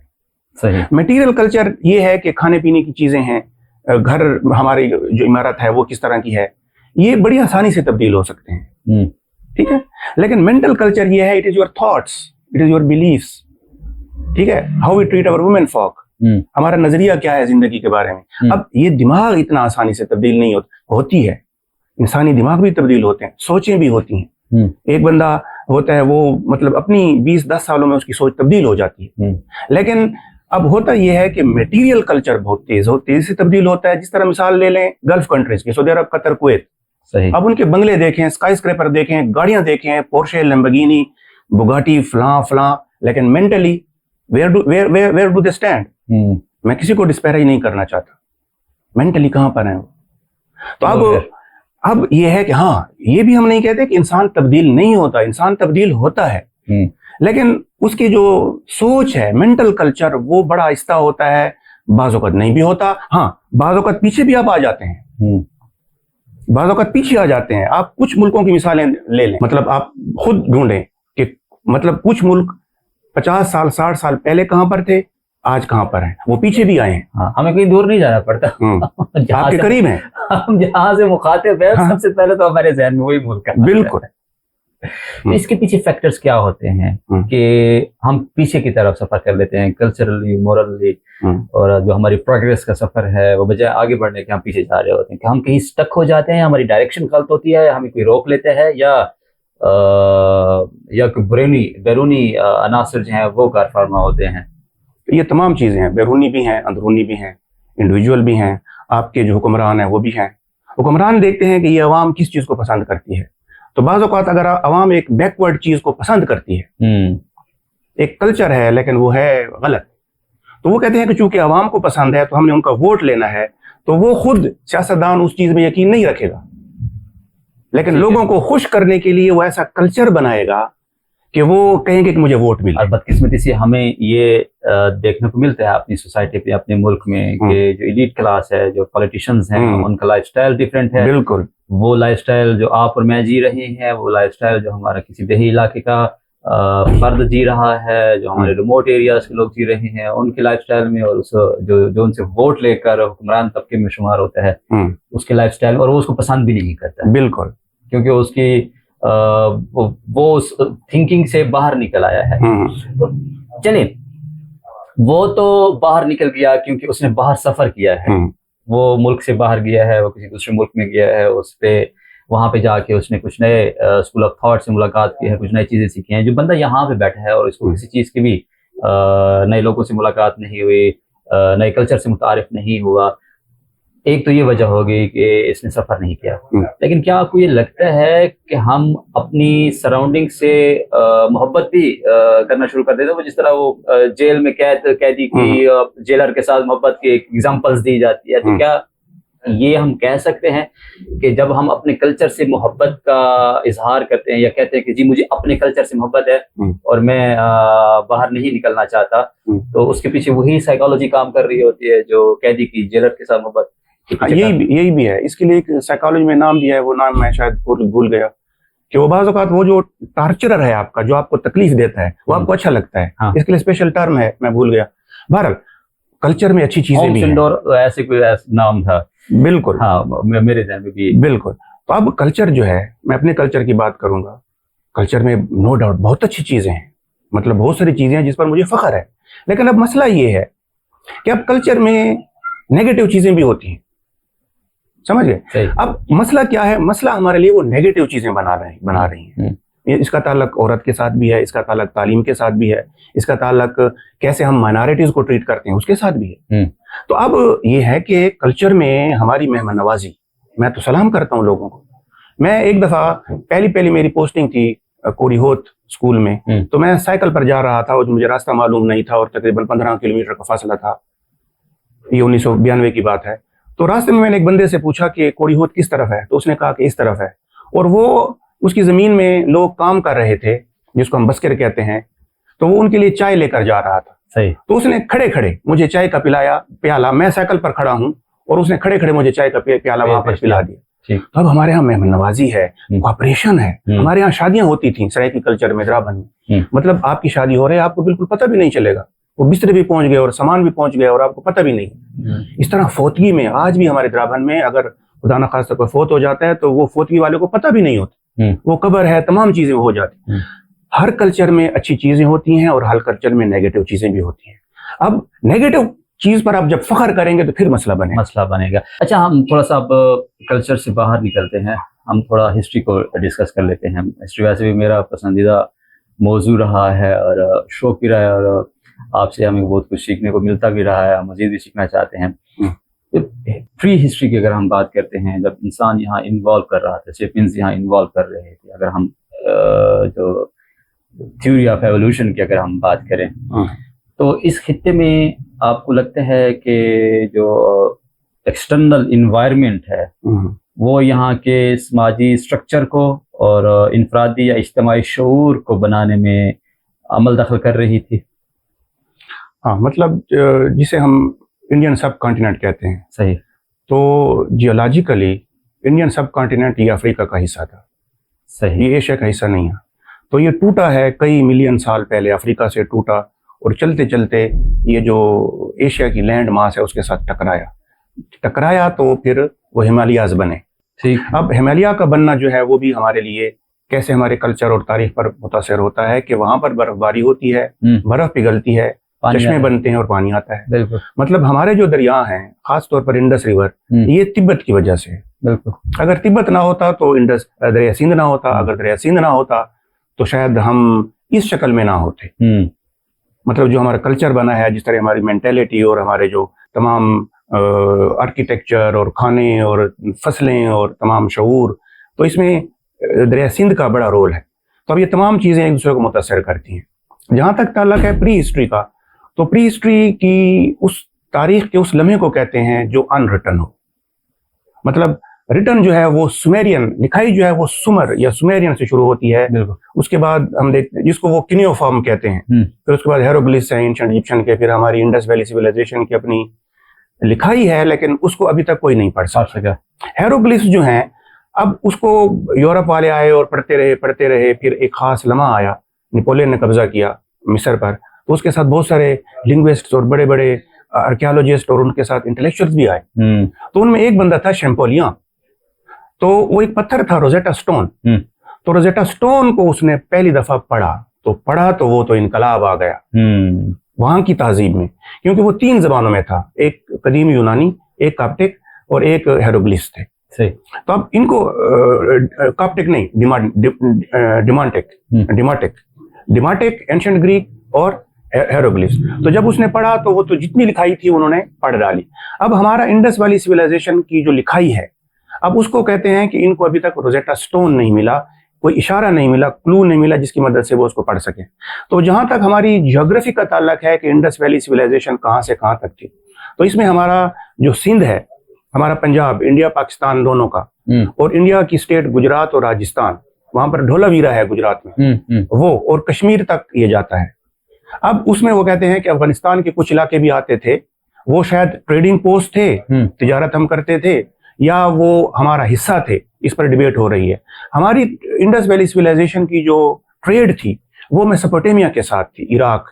सही। मटेरियल कल्चर ये है कि खाने पीने की चीजें हैं, घर हमारी जो इमारत है वो किस तरह की है, ये बड़ी आसानी से तब्दील हो सकते हैं, ठीक है। लेकिन मेंटल कल्चर ये है, it is your thoughts, it is your beliefs, ठीक है, how we treat our women folk, हमारा नजरिया क्या है जिंदगी के बारे में। अब ये दिमाग इतना आसानी से तब्दील नहीं होती है, इंसानी दिमाग भी तब्दील होते हैं, सोचें भी होती हैं। एक बंदा होता है वो मतलब अपनी 20-10 सालों में उसकी सोच तब्दील हो जाती है। लेकिन अब होता यह है कि मटेरियल कल्चर बहुत तेजी से तब्दील होता है। जिस तरह मिसाल ले लें गल्फ कंट्रीज की, सऊदी अरब, कतर, कुवैत, अब उनके बंगले देखें, स्काई स्क्रैपर देखें, गाड़ियां देखें, पोर्शे, लैम्बोर्गिनी, बुगाटी, फलां, लेकिन mentally where do they stand? मैं किसी को डिस्पैरेज नहीं करना चाहता, मेंटली कहां पर है वो? तो अब ये है कि हाँ, ये भी हम नहीं कहते कि इंसान तब्दील नहीं होता, इंसान तब्दील होता है, लेकिन उसकी जो सोच है, मेंटल कल्चर, वो बड़ा आहिस्ता होता है, बाज़-औक़ात नहीं भी होता। हाँ, बाज़-औक़ात पीछे भी आप आ जाते हैं, बाज़-औक़ात पीछे आ जाते हैं। आप कुछ मुल्कों की मिसालें ले लें, मतलब आप खुद ढूंढें कि मतलब कुछ मुल्क 50 साल 60 साल पहले कहां पर थे, आज कहां पर हैं, वो पीछे भी आए हैं। हाँ, हमें कहीं दूर नहीं जाना पड़ता, आपके करीब हैं, हम जहां से मुखातिब हैं, सबसे पहले तो हमारे ज़हन में वही मुल्क है। बिल्कुल। तो इसके पीछे फैक्टर्स क्या होते हैं कि हम पीछे की तरफ सफर कर लेते हैं, कल्चरली, मोरली, और जो हमारी प्रोग्रेस का सफर है वो बजाय आगे बढ़ने के हम पीछे जा रहे होते हैं, कि हम कहीं स्टक हो जाते हैं, हमारी डायरेक्शन गलत होती है, हमें कोई रोक लेते हैं, या कोई बैरूनी अनासर जो हैं वो कार फरमा होते हैं। ये तमाम चीजें हैं, बैरूनी भी हैं, अंदरूनी भी हैं, इंडिविजुअल भी हैं, आपके जो हुक्मरान हैं वो भी हैं। हुक्मरान देखते हैं कि ये अवाम किस चीज को पसंद करती है, तो बाज़ औक़ात अगर अवाम एक बैकवर्ड चीज को पसंद करती है, एक कल्चर है लेकिन वो है गलत, तो वो कहते हैं कि चूंकि अवाम को पसंद है तो हमने उनका वोट लेना है, तो वो खुद सियासतदान उस चीज में यकीन नहीं रखेगा, लेकिन लोगों को खुश करने के लिए वो ऐसा कल्चर बनाएगा कि वो कहेंगे कि मुझे वोट मिले। और बदकिस्मती से हमें ये देखने को मिलता है अपनी सोसाइटी पे, अपने मुल्क में, कि जो एलीट क्लास है, जो पॉलिटिशियंस हैं, उनका लाइफस्टाइल डिफरेंट है। बिल्कुल। वो लाइफस्टाइल जो आप और मैं जी रहे हैं, वो लाइफस्टाइल जो हमारा किसी देही इलाके का फर्द जी रहा है, जो हमारे रिमोट एरियाज के लोग जी रहे हैं, उनके लाइफस्टाइल में, और उस जो उनसे वोट लेकर हुक्मरान तबके में शुमार होता है, उसके लाइफस्टाइल, और वो उसको पसंद भी नहीं करता। बिल्कुल, क्योंकि उसकी वो उस थिंकिंग से बाहर निकल आया है। तो चलिए, वो तो बाहर निकल गया क्योंकि उसने बाहर सफर किया है, वो मुल्क से बाहर गया है, वो किसी दूसरे मुल्क में गया है, उस पे वहां पे जाके उसने कुछ नए स्कूल ऑफ थॉट से मुलाकात की है, कुछ नई चीजें सीखी हैं। जो बंदा यहाँ पे बैठा है और इसको किसी चीज की भी नए लोगों से मुलाकात नहीं हुई, नए कल्चर से मुतारिफ नहीं हुआ, एक तो ये वजह होगी कि इसने सफर नहीं किया। लेकिन क्या आपको ये लगता है कि हम अपनी सराउंडिंग से मोहब्बत भी करना शुरू कर देते हैं? जिस तरह वो जेल में कैदी की जेलर के साथ मोहब्बत की एग्जांपल्स दी जाती है, तो क्या ये हम कह सकते हैं कि जब हम अपने कल्चर से मोहब्बत का इजहार करते हैं, या कहते हैं कि जी मुझे अपने कल्चर से मोहब्बत है और मैं बाहर नहीं निकलना चाहता, तो उसके पीछे वही साइकोलॉजी काम कर रही होती है जो कैदी की जेलर के साथ मोहब्बत? यही भी है। इसके लिए एक साइकोलॉजी में नाम भी है, वो नाम मैं शायद भूल गया, कि वो बाज़ औक़ात वो जो टार्चरर है आपका, जो आपको तकलीफ देता है, वो आपको अच्छा लगता है। हाँ। इसके लिए स्पेशल टर्म है, मैं भूल गया। बहरहाल कल्चर में अच्छी चीजें भी हैं, ऐसे कोई नाम था। बिल्कुल, हाँ, मेरे ज़हन में भी। बिल्कुल। तो अब कल्चर जो है, मैं अपने कल्चर की बात करूंगा, कल्चर में नो डाउट बहुत अच्छी चीजें हैं, मतलब बहुत सारी चीजें हैं जिस पर मुझे फख्र है। लेकिन अब मसला ये है कि अब कल्चर में नेगेटिव चीजें भी होती हैं, समझ गए? अब मसला क्या है? मसला हमारे लिए वो नेगेटिव चीजें बना रही हैं। इसका ताल्लुक औरत के साथ भी है, इसका ताल्लुक तालीम के साथ भी है, इसका ताल्लुक कैसे हम माइनॉरिटीज को ट्रीट करते हैं उसके साथ भी है। तो अब ये है कि कल्चर में हमारी मेहमान नवाजी, मैं तो सलाम करता हूँ लोगों को। मैं एक दफा पहली मेरी पोस्टिंग थी कोड़ी होत स्कूल में, तो मैं साइकिल पर जा रहा था और मुझे रास्ता मालूम नहीं था और तकरीबन 15 किलोमीटर का फासला था। ये 1992 की बात है। तो रास्ते में मैंने एक बंदे से पूछा कि कोड़ी होत किस तरफ है, तो उसने कहा कि इस तरफ है, और वो उसकी ज़मीन में लोग काम कर रहे थे जिसको हम बस्कर कहते हैं, तो वो उनके लिए चाय लेकर जा रहा था। सही। तो उसने खड़े खड़े मुझे चाय का प्याला, मैं साइकिल पर खड़ा हूँ और उसने खड़े खड़े मुझे चाय का प्याला वहां पर पिला दिया। तो अब हमारे यहाँ मेहमान नवाजी है, ऑपरेशन है, हमारे यहाँ शादियां होती थी सराइकी कल्चर में, द्राबन में, मतलब आपकी शादी हो रही है, आपको बिल्कुल पता भी नहीं चलेगा, वो बिस्तर भी पहुंच गए और सामान भी पहुंच गया और आपको पता भी नहीं। इस तरह फोतगी में आज भी हमारे द्राबन में अगर खुदा न खास्ता कोई फोत हो जाता है तो वो फोतगी वाले को पता भी नहीं होता, वो कब्र है, तमाम चीजें हो जाती। हर कल्चर में अच्छी चीजें होती हैं और हर कल्चर में नेगेटिव चीजें भी होती हैं। अब नेगेटिव चीज पर आप जब फख्र करेंगे तो फिर मसला बनेगा। अच्छा, हम थोड़ा सा अब कल्चर से बाहर निकलते हैं, हम थोड़ा हिस्ट्री को डिस्कस कर लेते हैं। हिस्ट्री वैसे भी मेरा पसंदीदा मौजू रहा है और शौक भी रहा है, और आपसे हमें बहुत कुछ सीखने को मिलता भी रहा है, मजीद भी सीखना चाहते हैं। प्री हिस्ट्री की अगर हम बात करते हैं, जब इंसान यहाँ इन्वॉल्व कर रहा था, सेपियंस यहाँ इन्वॉल्व कर रहे थे, अगर हम जो थ्योरी ऑफ एवोल्यूशन की अगर हम बात करें, तो इस खित्ते में आपको लगता है कि जो एक्सटर्नल इन्वायरमेंट है वो यहाँ के समाजी स्ट्रक्चर को और इनफरादी या इज्तिमाई शऊर को बनाने में अमल दखल कर रही थी? हाँ, मतलब जिसे हम इंडियन सब कॉन्टिनेंट कहते हैं। सही। तो जियोलॉजिकली इंडियन सब कॉन्टिनेंट ये अफ्रीका का हिस्सा था। सही। ये एशिया का हिस्सा नहीं है। तो ये टूटा है कई मिलियन साल पहले, अफ्रीका से टूटा और चलते चलते ये जो एशिया की लैंड मास है उसके साथ टकराया तो फिर वो हिमालयाज बने। ठीक। अब हिमालय का बनना जो है वो भी हमारे लिए कैसे हमारे कल्चर और तारीख पर मुतासिर होता है कि वहां पर बर्फबारी होती है, बर्फ पिघलती है, चश्मे बनते हैं और पानी आता है। बिल्कुल। मतलब हमारे जो दरिया हैं, खास तौर पर इंडस रिवर, ये तिब्बत की वजह से। बिल्कुल। अगर तिब्बत ना होता तो इंडस दरिया सिंध ना होता, अगर दरिया सिंध ना होता तो शायद हम इस शक्ल में ना होते। मतलब जो हमारा कल्चर बना है, जिस तरह हमारी मेंटेलिटी और हमारे जो तमाम आर्किटेक्चर और खाने और फसलें और तमाम शऊर, तो इसमें दरिया सिंध का बड़ा रोल है। तो अब ये तमाम चीज़ें एक दूसरे को मुतासर करती हैं। जहाँ तक ताल्लुक है प्री हिस्ट्री का, तो प्री हिस्ट्री की उस तारीख के उस लम्हे को कहते हैं जो अनरिटन हो। मतलब रिटर्न जो है वो सुमेरियन, लिखाई जो है वो सुमर या सुमेरियन से शुरू होती है। उसके बाद हम देखते हैं जिसको वो किनियोफॉर्म कहते हैं, फिर उसके बाद हेरोग्लिफ्स हैं एंशिएंट इजिप्शियन के, फिर हमारी इंडस वैली सिविलाइजेशन की अपनी लिखाई है, लेकिन उसको अभी तक कोई नहीं पढ़ सका। हेरोग्लिफ्स जो हैं, अब उसको यूरोप वाले आए और पढ़ते रहे, फिर एक खास लम्हा आया, नेपोलियन ने कब्जा किया मिस्र पर, तो उसके साथ बहुत सारे लिंग्विस्ट्स और बड़े बड़े आर्कियोलॉजिस्ट और उनके साथ इंटेलेक्चुअल्स भी आए। तो उनमें एक बंदा था शैम्पोलियन। तो वो एक पत्थर था रोजेटा स्टोन। तो रोजेटा स्टोन को उसने पहली दफा पढ़ा तो वो तो इनकलाब आ गया वहां की तहजीब में, क्योंकि वो 3 जबानों में था, एक कदीम यूनानी, एक काप्टिक और एक हेरोग्लिफ्स थे। सही। तो अब इनको काप्टिक नहीं, डिमाटिक एंशिएंट ग्रीक और हेरोग्लिफ्स। तो जब उसने पढ़ा तो वो तो जितनी लिखाई थी उन्होंने पढ़ डाली। अब हमारा इंडस वैली सिविलाइजेशन की जो लिखाई है, अब उसको कहते हैं कि इनको अभी तक रोजेटा स्टोन नहीं मिला, कोई इशारा नहीं मिला, क्लू नहीं मिला जिसकी मदद से वो उसको पढ़ सके। तो जहां तक हमारी ज्योग्राफी का ताल्लुक है कि इंडस वैली सिविलाइजेशन कहां से कहां तक थी, तो इसमें हमारा जो सिंध है, हमारा पंजाब, इंडिया पाकिस्तान दोनों का, और इंडिया की स्टेट गुजरात और राजस्थान, वहां पर ढोलावीरा है गुजरात में, वो और कश्मीर तक ये जाता है। अब उसमें वो कहते हैं कि अफगानिस्तान के कुछ इलाके भी आते थे, वो शायद ट्रेडिंग पोस्ट थे, तिजारत हम करते थे, या वो हमारा हिस्सा थे, इस पर डिबेट हो रही है। हमारी इंडस वैली सिविलाइजेशन की जो ट्रेड थी वो मेसोपोटामिया के साथ थी, इराक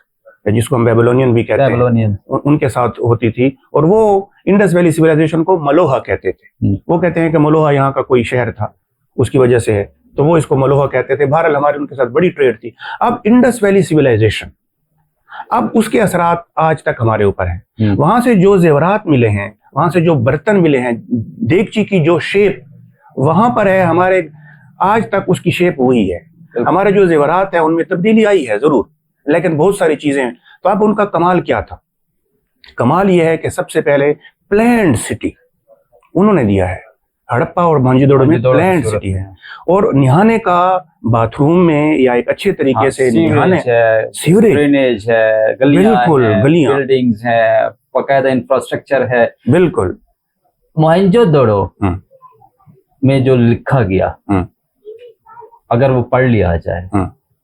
जिसको हम बेबीलोनियन भी कहते हैं, उनके साथ होती थी, और वो इंडस वैली सिविलाइजेशन को मलोहा कहते थे। वो कहते हैं कि मलोहा यहाँ का कोई शहर था, उसकी वजह से है, तो वो इसको मलोहा कहते थे। बहरहाल हमारी उनके साथ बड़ी ट्रेड थी। अब इंडस वैली सिविलाइजेशन, अब उसके असरात आज तक हमारे ऊपर हैं। वहां से जो जेवरात मिले हैं, वहां से जो बर्तन मिले हैं, देगची की जो शेप वहां पर है, हमारे आज तक उसकी शेप वही है। हमारे जो जेवरात है उनमें तब्दीली आई है जरूर, लेकिन बहुत सारी चीजें हैं। तो अब उनका कमाल क्या था? कमाल यह है कि सबसे पहले प्लैन्ड सिटी उन्होंने दिया है। हड़प्पा और मोहनजोदड़ो में प्लैन्ड सिटी है, और नहाने का बाथरूम में या एक अच्छे तरीके से नहाने, सीवरेज ड्रेनेज है, गलियां, बिल्डिंग्स है, बाकायदा इंफ्रास्ट्रक्चर है। बिल्कुल। मोहनजोदड़ो में जो लिखा गया, अगर वो पढ़ लिया जाए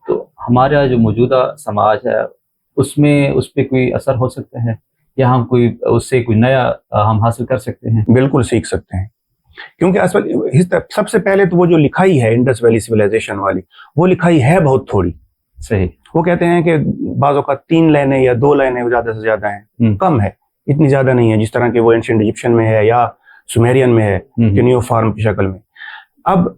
तो हमारा जो मौजूदा समाज है उसमें उस पर कोई असर हो सकता है, या हम कोई उससे कोई नया हम हासिल कर सकते हैं? बिल्कुल सीख सकते हैं, क्योंकि असल सबसे पहले तो वो जो लिखाई है इंडस वैली सिविलाइजेशन वाली, वो लिखाई है बहुत थोड़ी। सही। वो वो कहते हैं कि बाज़ों का 3 लाइनें या 2 लाइनें ज़्यादा से ज़्यादा हैं, कम है, इतनी ज़्यादा नहीं है जिस तरह के वो एंशिएंट इजिप्शियन में है या सुमेरियन में है, क्यूनियोफॉर्म की शक्ल में। अब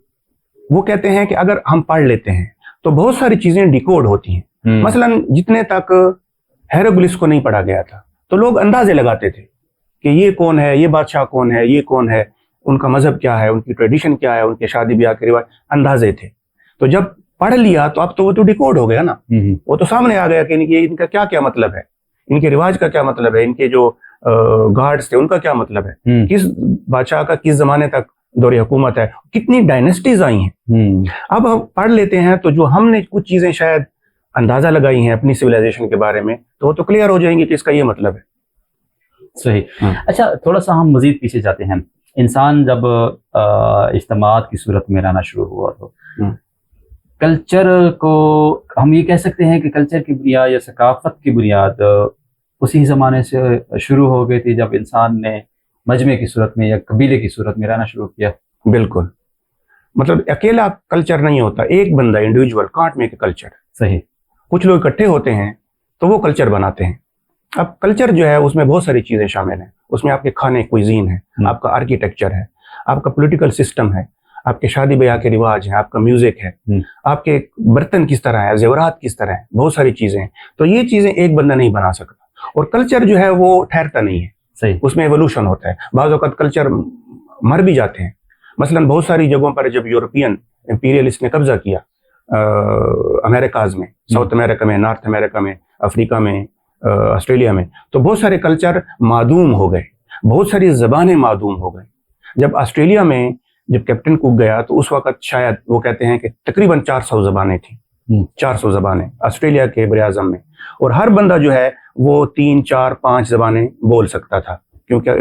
वो कहते हैं कि अगर हम पढ़ लेते हैं तो बहुत सारी चीज़ें डिकोड होती हैं। मसलन जितने तक हेरोग्लिफ्स को नहीं पढ़ा गया था तो लोग अंदाजे लगाते थे कि ये कौन है, ये बादशाह कौन है, ये कौन है, उनका मजहब क्या है, उनकी ट्रेडिशन क्या है, उनके शादी ब्याह के रिवाज, अंदाजे थे। तो जब पढ़ लिया तो अब तो वो तो डिकोड हो गया ना, वो तो सामने आ गया कि इनका क्या क्या मतलब है, इनके रिवाज का क्या मतलब है, इनके जो गार्ड्स थे उनका क्या मतलब है, किस बादशाह का किस जमाने तक दौरे हुकूमत है, कितनी डायनेस्टीज आई हैं। अब हम पढ़ लेते हैं तो जो हमने कुछ चीजें शायद अंदाजा लगाई हैं अपनी सिविलाइजेशन के बारे में, तो वो तो क्लियर हो जाएंगी कि इसका ये मतलब है। सही। अच्छा, थोड़ा सा हम मजीद पीछे जाते हैं। इंसान जब इज्तिमात की सूरत में रहना शुरू हुआ तो कल्चर को हम ये कह सकते हैं कि कल्चर की बुनियाद या सकाफत की बुनियाद उसी ज़माने से शुरू हो गई थी जब इंसान ने मजमे की सूरत में या कबीले की सूरत में रहना शुरू किया। बिल्कुल, मतलब अकेला कल्चर नहीं होता, एक बंदा इंडिविजुअल कांट मेक कल्चर। सही। कुछ लोग इकट्ठे होते हैं तो वो कल्चर बनाते हैं। अब कल्चर जो है उसमें बहुत सारी चीजें शामिल हैं, उसमें आपके खाने क्विजीन है, आपका आर्किटेक्चर है, आपका पॉलिटिकल सिस्टम है, आपके शादी ब्याह के रिवाज है, आपका म्यूजिक है, आपके बर्तन किस तरह है, जेवरात किस तरह है, बहुत सारी चीजें हैं। तो ये चीजें एक बंदा नहीं बना सकता, और कल्चर जो है वो ठहरता नहीं है। सही। उसमें एवोल्यूशन होता है, बाज़ औक़ात कल्चर मर भी जाते हैं। मसलन बहुत सारी जगहों पर जब यूरोपियन इंपीरियलिस्ट ने कब्जा किया अमेरिकाज में, साउथ अमेरिका में, नॉर्थ अमेरिका में, अफ्रीका में, ऑस्ट्रेलिया में, तो बहुत सारे कल्चर मादूम हो गए, बहुत सारी ज़बानें मादूम हो गई। जब ऑस्ट्रेलिया में जब कैप्टन कुक गया तो उस वक़्त शायद वो कहते हैं कि तकरीबन 400 ज़बानें थी, 400 ज़बानें ऑस्ट्रेलिया के बरे-आज़म में, और हर बंदा जो है वो 3, 4, 5 ज़बानें बोल सकता था क्योंकि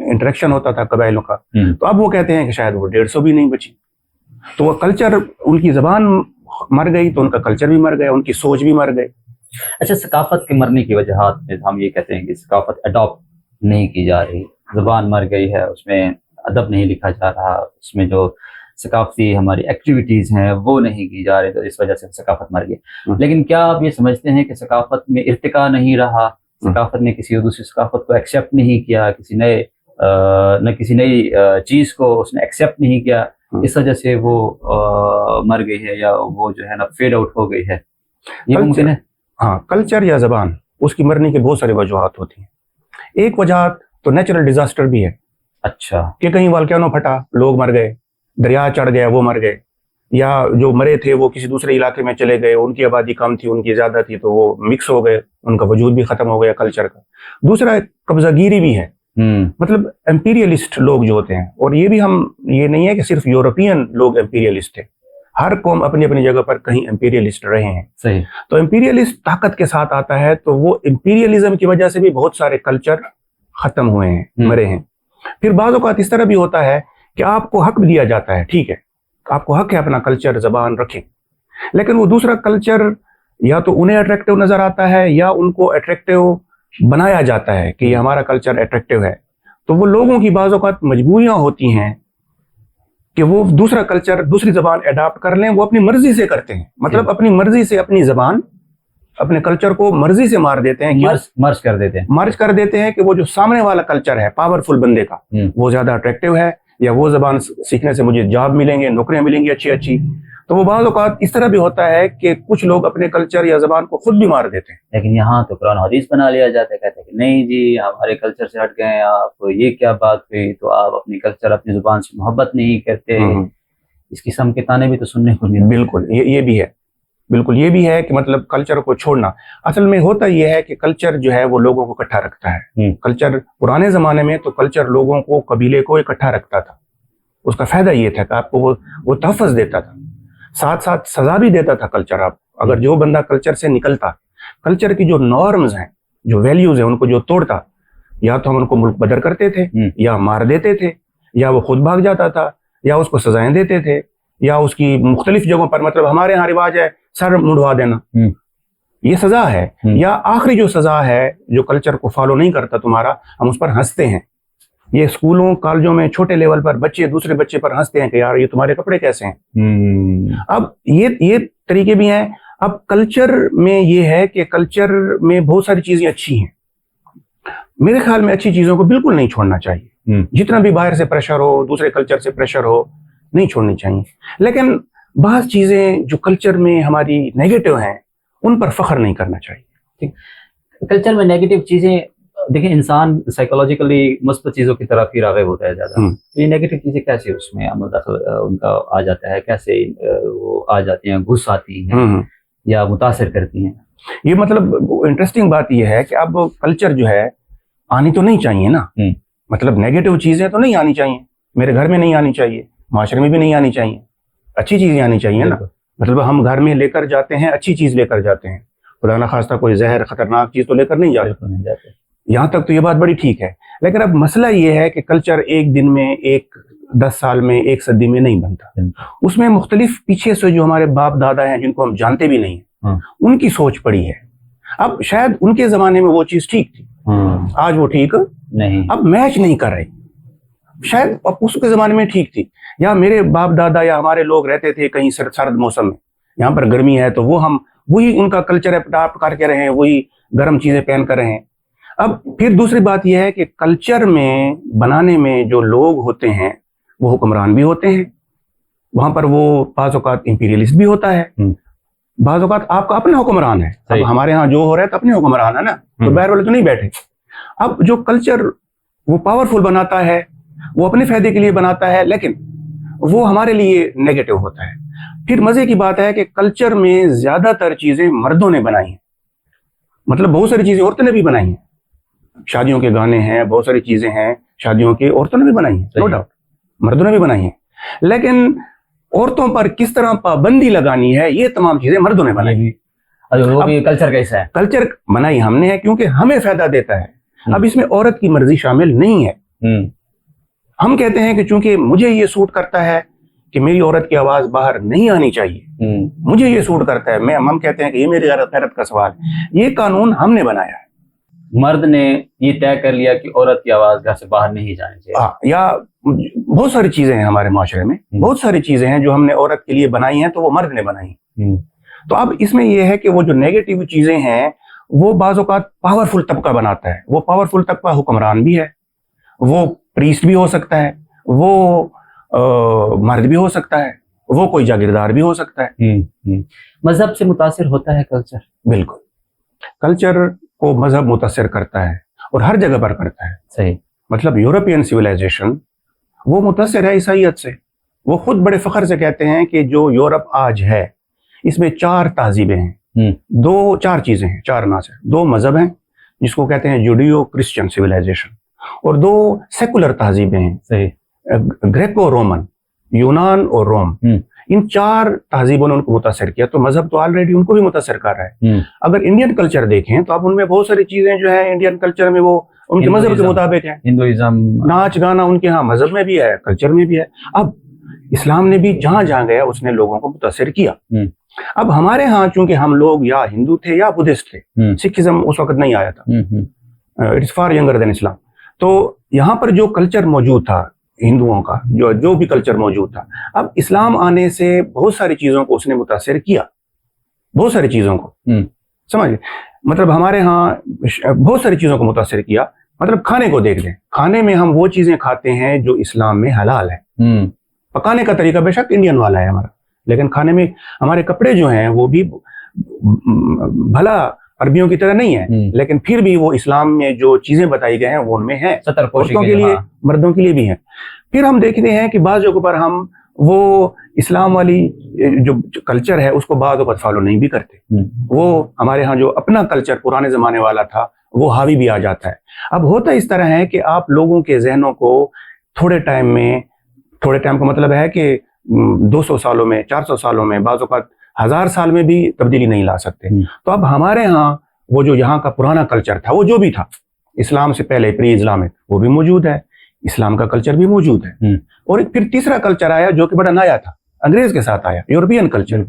इंटरेक्शन होता था कबाइलों का। तो अब वो कहते हैं कि शायद वो 150 भी नहीं बची। तो वो कल्चर, उनकी ज़बान मर गई तो उनका कल्चर भी मर गया, उनकी सोच भी मर गई। अच्छा, सकाफत के मरने की वजहात में हम ये कहते हैं कि सकाफत अडॉप्ट नहीं की जा रही, ज़बान मर गई है, उसमें अदब नहीं लिखा जा रहा, उसमें जो सकाफती हमारी एक्टिविटीज़ हैं वो नहीं की जा रही, तो इस वजह से सकाफत मर गई। लेकिन क्या आप ये समझते हैं कि सकाफत में इर्तिका नहीं रहा, सकाफत ने किसी दूसरी सकाफत को एक्सेप्ट नहीं किया, किसी नई चीज़ को उसने एक्सेप्ट नहीं किया, इस वजह से वो मर गई है या वो जो है ना फेड आउट हो गई है, ये मुमकिन है? हाँ, कल्चर या ज़बान उसकी मरने की बहुत सारी वजूहात होती हैं। एक वजह तो नेचुरल डिजास्टर भी है। अच्छा, कि कहीं वोल्केनो फटा, लोग मर गए, दरिया चढ़ गया, वो मर गए, या जो मरे थे वो किसी दूसरे इलाके में चले गए, उनकी आबादी कम थी, उनकी ज़्यादा थी, तो वो मिक्स हो गए, उनका वजूद भी ख़त्म हो गया कल्चर का। दूसरा कब्जागिरी भी है, मतलब एम्पीरियलिस्ट लोग जो होते हैं, और ये भी ये नहीं है कि सिर्फ यूरोपियन लोग एम्पीरियलिस्ट थे, हर कौम अपनी अपनी जगह पर कहीं एम्पीरियलिस्ट रहे हैं। सही। तो एम्पीरियलिस्ट ताकत के साथ आता है, तो वो एम्पीरियलिज्म की वजह से भी बहुत सारे कल्चर खत्म हुए हैं, मरे हैं। फिर बाज़ औक़ात इस तरह भी होता है कि आपको हक दिया जाता है, ठीक है, आपको हक है अपना कल्चर ज़बान रखें, लेकिन वो दूसरा कल्चर या तो उन्हें अट्रैक्टिव नज़र आता है या उनको अट्रैक्टिव बनाया जाता है कि ये हमारा कल्चर अट्रैक्टिव है। तो वो लोगों की बाज़ औक़ात मजबूरियाँ होती हैं कि वो दूसरा कल्चर, दूसरी ज़बान अडॉप्ट कर लें, वो अपनी मर्जी से करते हैं, मतलब अपनी मर्जी से अपनी ज़बान, अपने कल्चर को मर्जी से मार देते हैं, मर्ज कर देते हैं कि वो जो सामने वाला कल्चर है पावरफुल बंदे का, वो ज़्यादा अट्रैक्टिव है, या वो ज़बान सीखने से मुझे जॉब मिलेंगे, नौकरियां मिलेंगी अच्छी अच्छी। तो वो बाज़ औक़ात इस तरह भी होता है कि कुछ लोग अपने कल्चर या ज़बान को खुद भी मार देते हैं। लेकिन यहाँ तो कुरान हदीस बना लिया जाता है, कहते हैं कि नहीं जी हमारे कल्चर से हट गए आप, ये क्या बात हुई, तो आप अपनी कल्चर, अपनी ज़ुबान से मोहब्बत नहीं करते। इस किस्म के ताने भी तो सुनने को मिलते हैं। बिल्कुल, ये भी है, बिल्कुल ये भी है कि मतलब कल्चर को छोड़ना। असल में होता ये है कि कल्चर जो है वो लोगों को इकट्ठा रखता है। कल्चर पुराने ज़माने में तो कल्चर लोगों को, कबीले को इकट्ठा रखता था, उसका फ़ायदा ये था कि आपको वो तहफ़्फ़ुज़ देता था, साथ साथ सज़ा भी देता था कल्चर। आप अगर जो बंदा कल्चर से निकलता, कल्चर की जो नॉर्म्स हैं, जो वैल्यूज़ हैं, उनको जो तोड़ता, یا تو ہم ان کو ملک بدر کرتے تھے, یا مار دیتے تھے, یا وہ خود بھاگ جاتا تھا, یا اس کو سزائیں دیتے تھے, یا اس کی مختلف جگہوں پر, مطلب ہمارے ہاں رواج ہے سر منڈوا دینا, یہ سزا ہے. یا آخری جو سزا ہے جو کلچر کو فالو نہیں کرتا تمہارا, ہم اس پر ہنستے ہیں. یہ اسکولوں کالجوں میں چھوٹے لیول پر بچے دوسرے بچے پر ہنستے ہیں کہ یار یہ تمہارے کپڑے کیسے ہیں. اب یہ طریقے بھی ہیں. اب کلچر میں یہ ہے کہ کلچر میں بہت ساری چیزیں اچھی ہیں. میرے خیال میں اچھی چیزوں کو بالکل نہیں چھوڑنا چاہیے. جتنا بھی باہر سے پریشر ہو, دوسرے کلچر سے پریشر ہو, نہیں چھوڑنی چاہیے. لیکن بعض چیزیں جو کلچر میں ہماری نیگیٹو ہیں ان پر فخر نہیں کرنا چاہیے. کلچر میں نیگیٹو چیزیں دیکھیں, انسان سائیکولوجیکلی مثبت چیزوں کی طرف ہی راغب ہوتا ہے زیادہ. یہ نیگیٹو چیزیں کیسے اس میں ان کا آ جاتا ہے, کیسے وہ آ جاتی ہیں, گھس آتی ہیں یا متاثر کرتی ہیں؟ یہ مطلب انٹرسٹنگ بات یہ ہے کہ اب کلچر جو ہے آنی تو نہیں چاہیے نا. مطلب نیگیٹو چیزیں تو نہیں آنی چاہیے, میرے گھر میں نہیں آنی چاہیے, معاشرے میں بھی نہیں آنی چاہیے. اچھی چیزیں آنی چاہیے نا. مطلب ہم گھر میں لے کر جاتے ہیں, اچھی چیز لے کر جاتے ہیں, خدا نخواستہ کوئی زہر خطرناک چیز تو لے کر نہیں جاتے. یہاں تک تو یہ بات بڑی ٹھیک ہے. لیکن اب مسئلہ یہ ہے کہ کلچر ایک دن میں, ایک 10 سال میں, ایک صدی میں نہیں بنتا. اس میں مختلف پیچھے سے جو ہمارے باپ دادا ہیں جن کو ہم جانتے بھی نہیں ہیں, ان کی سوچ پڑی ہے. اب شاید ان کے زمانے میں وہ چیز ٹھیک تھی, آج وہ ٹھیک نہیں, اب میچ نہیں کر رہی. شاید اب اس کے زمانے میں ٹھیک تھی, یا میرے باپ دادا یا ہمارے لوگ رہتے تھے کہیں سرد موسم میں, یہاں پر گرمی ہے تو وہ ہم وہی ان کا کلچر اڈاپٹ کر کے رہے ہیں, وہی گرم چیزیں پہن کر رہے ہیں. اب پھر دوسری بات یہ ہے کہ کلچر میں بنانے میں جو لوگ ہوتے ہیں وہ حکمران بھی ہوتے ہیں. وہاں پر وہ بعض اوقات امپیریلسٹ بھی ہوتا ہے, بعض اوقات آپ کا اپنا حکمران ہے. اب ہمارے ہاں جو ہو رہا ہے تو اپنے حکمران ہے نا, تو باہر والے تو نہیں بیٹھے. اب جو کلچر وہ پاورفل بناتا ہے, وہ اپنے فائدے کے لیے بناتا ہے, لیکن وہ ہمارے لیے نیگیٹو ہوتا ہے. پھر مزے کی بات ہے کہ کلچر میں زیادہ تر چیزیں مردوں نے بنائی ہیں. مطلب بہت ساری چیزیں عورتوں نے بھی بنائی ہیں. شادیوں کے گانے ہیں, بہت ساری چیزیں ہیں شادیوں کے, عورتوں نے بھی بنائی ہیں, نو ڈاؤٹ, مردوں نے بھی بنائی ہیں. لیکن عورتوں پر کس طرح پابندی لگانی ہے, یہ تمام چیزیں مردوں نے بنائی ہیں. وہ بھی کلچر کیسا ہے؟ کلچر بنائی ہم نے ہے کیونکہ ہمیں فائدہ دیتا ہے. اب اس میں عورت کی مرضی شامل نہیں ہے. ہم کہتے ہیں کہ چونکہ مجھے یہ سوٹ کرتا ہے کہ میری عورت کی آواز باہر نہیں آنی چاہیے, مجھے یہ سوٹ کرتا ہے, ہم کہتے ہیں کہ یہ میری غیرت کا سوال ہے. یہ قانون ہم نے بنایا ہے. مرد نے یہ طے کر لیا کہ عورت کی آواز گھر سے باہر نہیں جانی چاہیے. یا بہت ساری چیزیں ہیں ہمارے معاشرے میں, بہت ساری چیزیں ہیں جو ہم نے عورت کے لیے بنائی ہیں تو وہ مرد نے بنائی ہیں. تو اب اس میں یہ ہے کہ وہ جو نیگیٹو چیزیں ہیں وہ بعض اوقات پاورفل طبقہ بناتا ہے. وہ پاورفل طبقہ حکمران بھی ہے, وہ پریسٹ بھی ہو سکتا ہے, وہ مرد بھی ہو سکتا ہے, وہ کوئی جاگیردار بھی ہو سکتا ہے. مذہب سے متاثر ہوتا ہے کلچر؟ بالکل, کلچر کو مذہب متاثر کرتا ہے اور ہر جگہ پر کرتا ہے. صحیح. مطلب یورپین سویلائزیشن وہ متاثر ہے عیسائیت سے. وہ خود بڑے فخر سے کہتے ہیں کہ جو یورپ آج ہے اس میں 4 تہذیبیں ہیں, 4 چیزیں ہیں, 4 عناصر. 2 مذہب ہیں جس کو کہتے ہیں جوڈیو کرسچن سویلائزیشن, اور 2 سیکولر تہذیبیں ہیں. صحیح. گریکو رومن, یونان اور روم. ان 4 تہذیبوں نے ان کو متاثر کیا. تو مذہب تو آلریڈی ان کو بھی متاثر کر رہا ہے. اگر انڈین کلچر دیکھیں تو اب ان میں بہت ساری چیزیں جو ہیں انڈین کلچر میں وہ ان کے مذہب کے مطابق ہیں. ہندوازم, ناچ گانا ان کے ہاں مذہب میں بھی ہے, کلچر میں بھی ہے. اب اسلام نے بھی جہاں جہاں گیا اس نے لوگوں کو متاثر کیا. اب ہمارے ہاں چونکہ ہم لوگ یا ہندو تھے یا بدھسٹ تھے, سکھزم اس وقت نہیں آیا تھا, اٹس فار ینگر دین اسلام. تو یہاں پر جو کلچر موجود تھا ہندوؤں کا, جو بھی کلچر موجود تھا, اب اسلام آنے سے بہت ساری چیزوں کو اس نے متاثر کیا, بہت ساری چیزوں کو. سمجھ, مطلب ہمارے ہاں بہت ساری چیزوں کو متاثر کیا. مطلب کھانے کو دیکھ لیں, کھانے میں ہم وہ چیزیں کھاتے ہیں جو اسلام میں حلال ہے. پکانے کا طریقہ بے شک انڈین والا ہے ہمارا, لیکن کھانے میں ہمارے کپڑے جو ہیں وہ بھی بھلا عربیوں کی طرح نہیں ہے, لیکن پھر بھی وہ اسلام میں جو چیزیں بتائی گئے ہیں وہ ان میں ہیں, عورتوں کے لیے مردوں کے لیے بھی ہیں. پھر ہم دیکھتے ہیں کہ بعض جگہوں پر ہم وہ اسلام والی جو کلچر ہے اس کو بعض اوقات فالو نہیں بھی کرتے. وہ ہمارے ہاں جو اپنا کلچر پرانے زمانے والا تھا وہ حاوی بھی آ جاتا ہے. اب ہوتا اس طرح ہے کہ آپ لوگوں کے ذہنوں کو تھوڑے ٹائم کا مطلب ہے کہ 200 سالوں میں, 400 سالوں میں, بعض اوقات 1000 سال میں بھی تبدیلی نہیں لا سکتے. تو اب ہمارے ہاں وہ جو یہاں کا پرانا کلچر تھا وہ جو بھی تھا اسلام سے پہلے پری اسلامک وہ بھی موجود ہے, اسلام کا کلچر بھی موجود ہے. اور پھر تیسرا کلچر آیا جو کہ بڑا نیا تھا, انگریز کے ساتھ آیا, یورپین کلچر.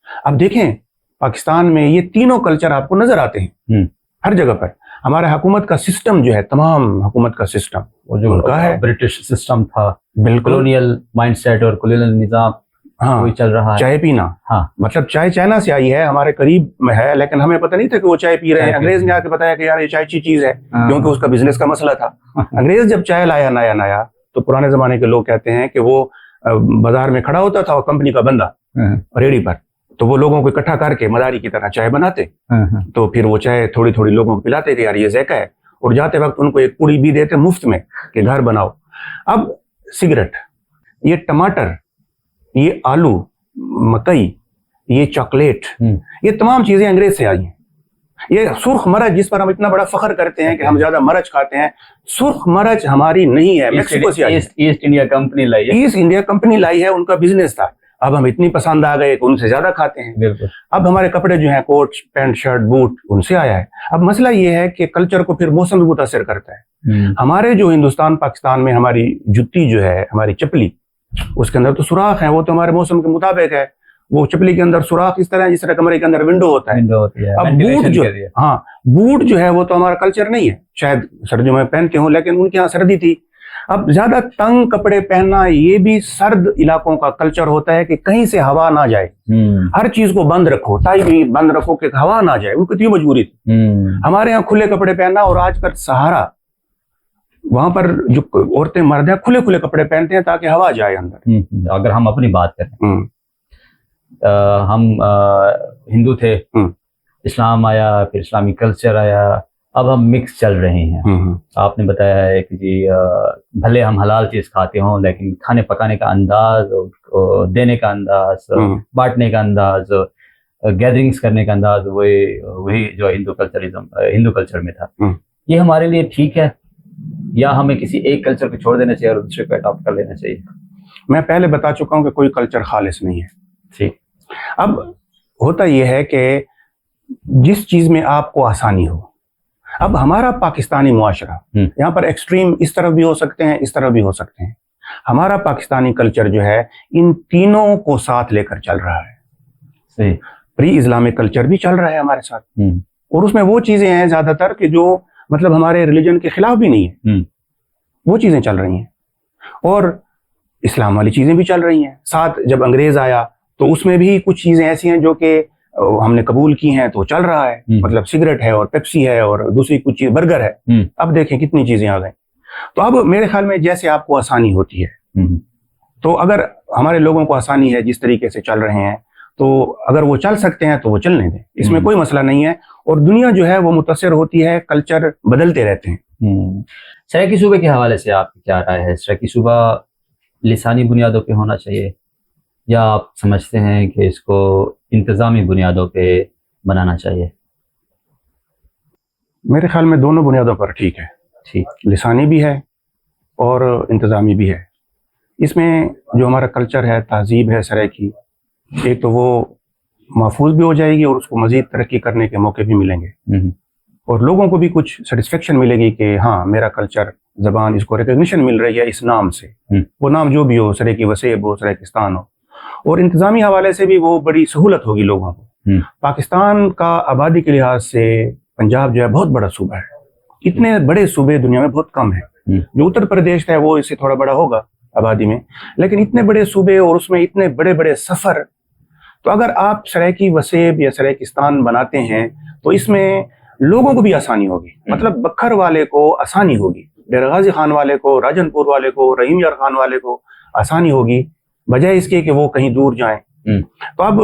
اب دیکھیں پاکستان میں یہ تینوں کلچر آپ کو نظر آتے ہیں ہر جگہ پر. ہمارا حکومت کا سسٹم جو ہے, تمام حکومت کا سسٹم وہ جو ان کا ہے برٹش سسٹم تھا, بالکل کولونیل مائنڈ سیٹ اور کولونیل نظام وہی چل رہا ہے. چائے پینا, مطلب چائے چائنا سے آئی ہے, ہمارے قریب میں ہے, لیکن ہمیں پتہ نہیں تھا کہ وہ چائے پی رہے ہیں. انگریز نے آ کے بتایا کہ یار یہ چائے اچھی چیز ہے, کیونکہ اس کا بزنس کا مسئلہ تھا. انگریز جب چائے لایا نیا تو پرانے زمانے کے لوگ کہتے ہیں کہ وہ بازار میں کھڑا ہوتا تھا اور کمپنی کا بندہ ریڑھی پر, تو وہ لوگوں کو اکٹھا کر کے مداری کی طرح چائے بناتے, تو پھر وہ چائے تھوڑی تھوڑی لوگوں کو پلاتے کہ یار یہ ذائقہ ہے, اور جاتے وقت ان کو ایک پوڑی بھی دیتے مفت میں کہ گھر بناؤ. اب سگریٹ, یہ ٹماٹر, یہ آلو, مکئی, یہ چاکلیٹ, یہ تمام چیزیں انگریز سے آئی ہیں. یہ سرخ مرچ جس پر ہم اتنا بڑا فخر کرتے ہیں کہ ہم زیادہ مرچ کھاتے ہیں, سرخ مرچ ہماری نہیں ہے, میکسیکو سے آئی ہے. ایسٹ انڈیا کمپنی لائی ہے, ایسٹ انڈیا کمپنی لائی ہے, ان کا بزنس تھا. اب ہم اتنی پسند آ گئے کہ ان سے زیادہ کھاتے ہیں. اب ہمارے کپڑے جو ہیں کوٹ پینٹ شرٹ بوٹ ان سے آیا ہے. اب مسئلہ یہ ہے کہ کلچر کو پھر موسم بھی متاثر کرتا ہے. ہمارے جو ہندوستان پاکستان میں ہماری جوتی جو ہے, ہماری چپلی, اس کے اندر تو سوراخ ہے, وہ تو ہمارے موسم کے مطابق ہے. وہ چپلی کے اندر سوراخ اس طرح جس طرح کمرے کے اندر ونڈو ہوتا ہے. اب بوٹ جو ہے وہ تو ہمارا کلچر نہیں ہے, شاید سردیوں میں پہنتے ہوں, لیکن ان کے یہاں سردی تھی. اب زیادہ تنگ کپڑے پہننا یہ بھی سرد علاقوں کا کلچر ہوتا ہے کہ کہیں سے ہوا نہ جائے, ہر چیز کو بند رکھو, ٹائی بھی بند رکھو کہ ہوا نہ جائے. ان کی مجبوری تھی. ہمارے یہاں کھلے کپڑے پہننا, اور آج کل سہارا وہاں پر جو عورتیں مرد ہیں کھلے کپڑے پہنتے ہیں تاکہ ہوا جائے اندر. اگر ہم اپنی بات کریں, ہم ہندو تھے, اسلام آیا, پھر اسلامی کلچر آیا, اب ہم مکس چل رہے ہیں. آپ نے بتایا ہے کہ جی بھلے ہم حلال چیز کھاتے ہوں, لیکن کھانے پکانے کا انداز, دینے کا انداز, بانٹنے کا انداز, گیدرنگز کرنے کا انداز وہی جو ہندو کلچر میں تھا. یہ ہمارے لیے ٹھیک ہے, یا ہمیں کسی ایک کلچر کو چھوڑ دینا چاہیے اور دوسرے کو اڈاپٹ کر لینا چاہیے؟ میں پہلے بتا چکا ہوں کہ کوئی کلچر خالص نہیں ہے. ٹھیک. اب ہوتا یہ ہے کہ جس چیز میں آپ کو آسانی ہو, اب ہمارا پاکستانی معاشرہ یہاں پر ایکسٹریم اس طرف بھی ہو سکتے ہیں, اس طرف بھی ہو سکتے ہیں. ہمارا پاکستانی کلچر جو ہے ان تینوں کو ساتھ لے کر چل رہا ہے. صحیح. پری اسلامک کلچر بھی چل رہا ہے ہمارے ساتھ, اور اس میں وہ چیزیں ہیں زیادہ تر کہ جو مطلب ہمارے ریلیجن کے خلاف بھی نہیں ہے, وہ چیزیں چل رہی ہیں. اور اسلام والی چیزیں بھی چل رہی ہیں. ساتھ جب انگریز آیا تو اس میں بھی کچھ چیزیں ایسی ہیں جو کہ ہم نے قبول کی ہیں تو چل رہا ہے. مطلب سگریٹ ہے اور پیپسی ہے اور دوسری کچھ چیز برگر ہے. اب دیکھیں کتنی چیزیں آ گئیں. تو اب میرے خیال میں جیسے آپ کو آسانی ہوتی ہے, تو اگر ہمارے لوگوں کو آسانی ہے جس طریقے سے چل رہے ہیں, تو اگر وہ چل سکتے ہیں تو وہ چلنے دیں, اس میں کوئی مسئلہ نہیں ہے. اور دنیا جو ہے وہ متاثر ہوتی ہے, کلچر بدلتے رہتے ہیں. سرائیکی صوبے کے حوالے سے آپ کی کیا رائے ہے؟ سرائیکی صوبہ لسانی بنیادوں پہ ہونا چاہیے, یا آپ سمجھتے ہیں کہ اس کو انتظامی بنیادوں پہ بنانا چاہیے؟ میرے خیال میں دونوں بنیادوں پر ٹھیک ہے. ٹھیک. لسانی بھی ہے اور انتظامی بھی ہے. اس میں جو ہمارا کلچر ہے, تہذیب ہے سرائیکی, ایک تو وہ محفوظ بھی ہو جائے گی اور اس کو مزید ترقی کرنے کے موقع بھی ملیں گے, اور لوگوں کو بھی کچھ سیٹسفیکشن ملے گی کہ ہاں میرا کلچر زبان اس کو ریکگنیشن مل رہی ہے اس نام سے, وہ نام جو بھی ہو, سرائیکی وسیب ہو, سرائیکستان ہو. اور انتظامی حوالے سے بھی وہ بڑی سہولت ہوگی لوگوں کو. پاکستان کا آبادی کے لحاظ سے پنجاب جو ہے بہت بڑا صوبہ ہے. اتنے بڑے صوبے دنیا میں بہت کم ہیں. جو اتر پردیش ہے وہ اس سے تھوڑا بڑا ہوگا آبادی میں, لیکن اتنے بڑے صوبے اور اس میں اتنے بڑے بڑے سفر. تو اگر آپ سرائیکی وسیب یا سرائیکستان بناتے ہیں تو اس میں لوگوں کو بھی آسانی ہوگی. مطلب بکھر والے کو آسانی ہوگی, ڈیرہ غازی خان والے کو, راجن پور والے کو, رحیم یار خان والے کو آسانی ہوگی, بجائے اس کے کہ وہ کہیں دور جائیں. تو اب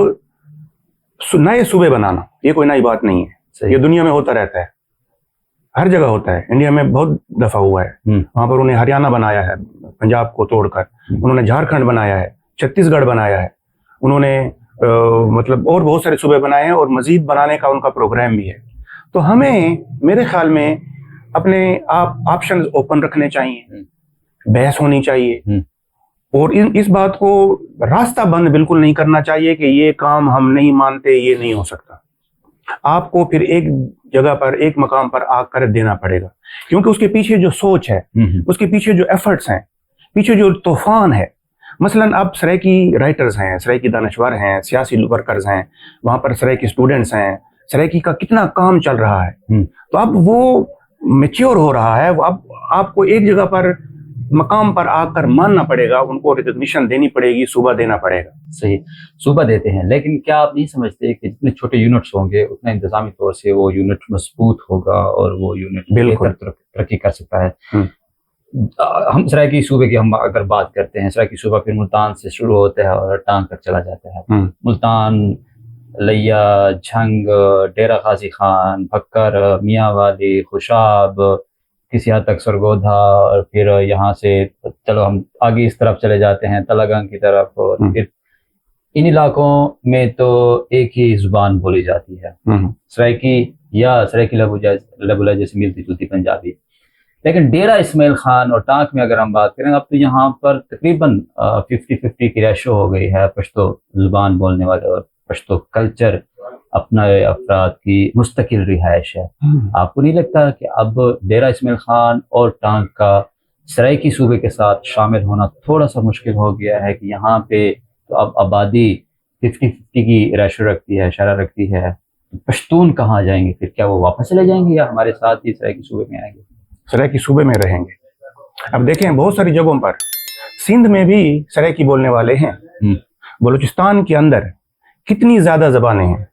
نئے صوبے بنانا یہ کوئی نئی بات نہیں ہے, یہ دنیا میں ہوتا رہتا ہے, ہر جگہ ہوتا ہے. انڈیا میں بہت دفعہ ہوا ہے. وہاں پر انہیں ہریانہ بنایا ہے پنجاب کو توڑ کر, انہوں نے جھارکھنڈ بنایا ہے, چھتیس گڑھ بنایا ہے, انہوں نے مطلب اور بہت سارے صوبے بنائے ہیں, اور مزید بنانے کا ان کا پروگرام بھی ہے. تو ہمیں میرے خیال میں اپنے آپشنز اوپن رکھنے چاہیے, بحث ہونی چاہیے, اور اس بات کو راستہ بند بالکل نہیں کرنا چاہیے کہ یہ کام ہم نہیں مانتے, یہ نہیں ہو سکتا. آپ کو پھر ایک جگہ پر ایک مقام پر آ کر دینا پڑے گا، کیونکہ اس کے پیچھے جو سوچ ہے، اس کے پیچھے جو ایفرٹس ہیں، پیچھے جو طوفان ہے. مثلاً اب سرائیکی رائٹرز ہیں، سرائیکی دانشور ہیں، سیاسی ورکرز ہیں، وہاں پر سرائیکی اسٹوڈنٹس ہیں، سرائیکی کا کتنا کام چل رہا ہے. تو اب وہ میچیور ہو رہا ہے، اب آپ کو ایک جگہ پر مقام پر آ کر ماننا پڑے گا، ان کو ریکگنیشن دینی پڑے گی، صوبہ دینا پڑے گا. صحیح، صوبہ دیتے ہیں، لیکن کیا آپ نہیں سمجھتے کہ جتنے چھوٹے یونٹس ہوں گے اتنا انتظامی طور سے وہ یونٹ مضبوط ہوگا اور وہ یونٹ بالکل ترقی کر سکتا ہے. ہم سرائیکی صوبے کی ہم اگر بات کرتے ہیں، سرائیکی صوبہ پھر ملتان سے شروع ہوتا ہے اور ٹانگ تک چلا جاتا ہے. ملتان، لیا، جھنگ، ڈیرہ غازی خان، بھکر، میاں والی، خوشاب، کسی حد تک سرگودھا، اور پھر یہاں سے چلو ہم آگے اس طرف چلے جاتے ہیں تلگنگ کی طرف، اور پھر ان علاقوں میں تو ایک ہی زبان بولی جاتی ہے، سرائیکی یا سرائیکی لبولا جیسے ملتی جلتی پنجابی. لیکن ڈیرہ اسماعیل خان اور ٹانک میں اگر ہم بات کریں اب تو یہاں پر تقریباً 50-50 کی ریشو ہو گئی ہے پشتو زبان بولنے والے اور پشتو کلچر اپنا افراد کی مستقل رہائش ہے. آپ کو نہیں لگتا کہ اب ڈیرہ اسماعیل خان اور ٹانک کا سرائیکی صوبے کے ساتھ شامل ہونا تھوڑا سا مشکل ہو گیا ہے کہ یہاں پہ تو اب آبادی 50-50 کی ریشو رکھتی ہے، شرح رکھتی ہے، پشتون کہاں جائیں گے پھر؟ کیا وہ واپس چلے جائیں گے یا ہمارے ساتھ ہی سرائیکی صوبے میں آئیں گے؟ سرائیکی صوبے میں رہیں گے. اب دیکھیں بہت ساری جگہوں پر سندھ میں بھی سرائیکی بولنے والے ہیں، بلوچستان کے اندر کتنی زیادہ زبانیں ہیں.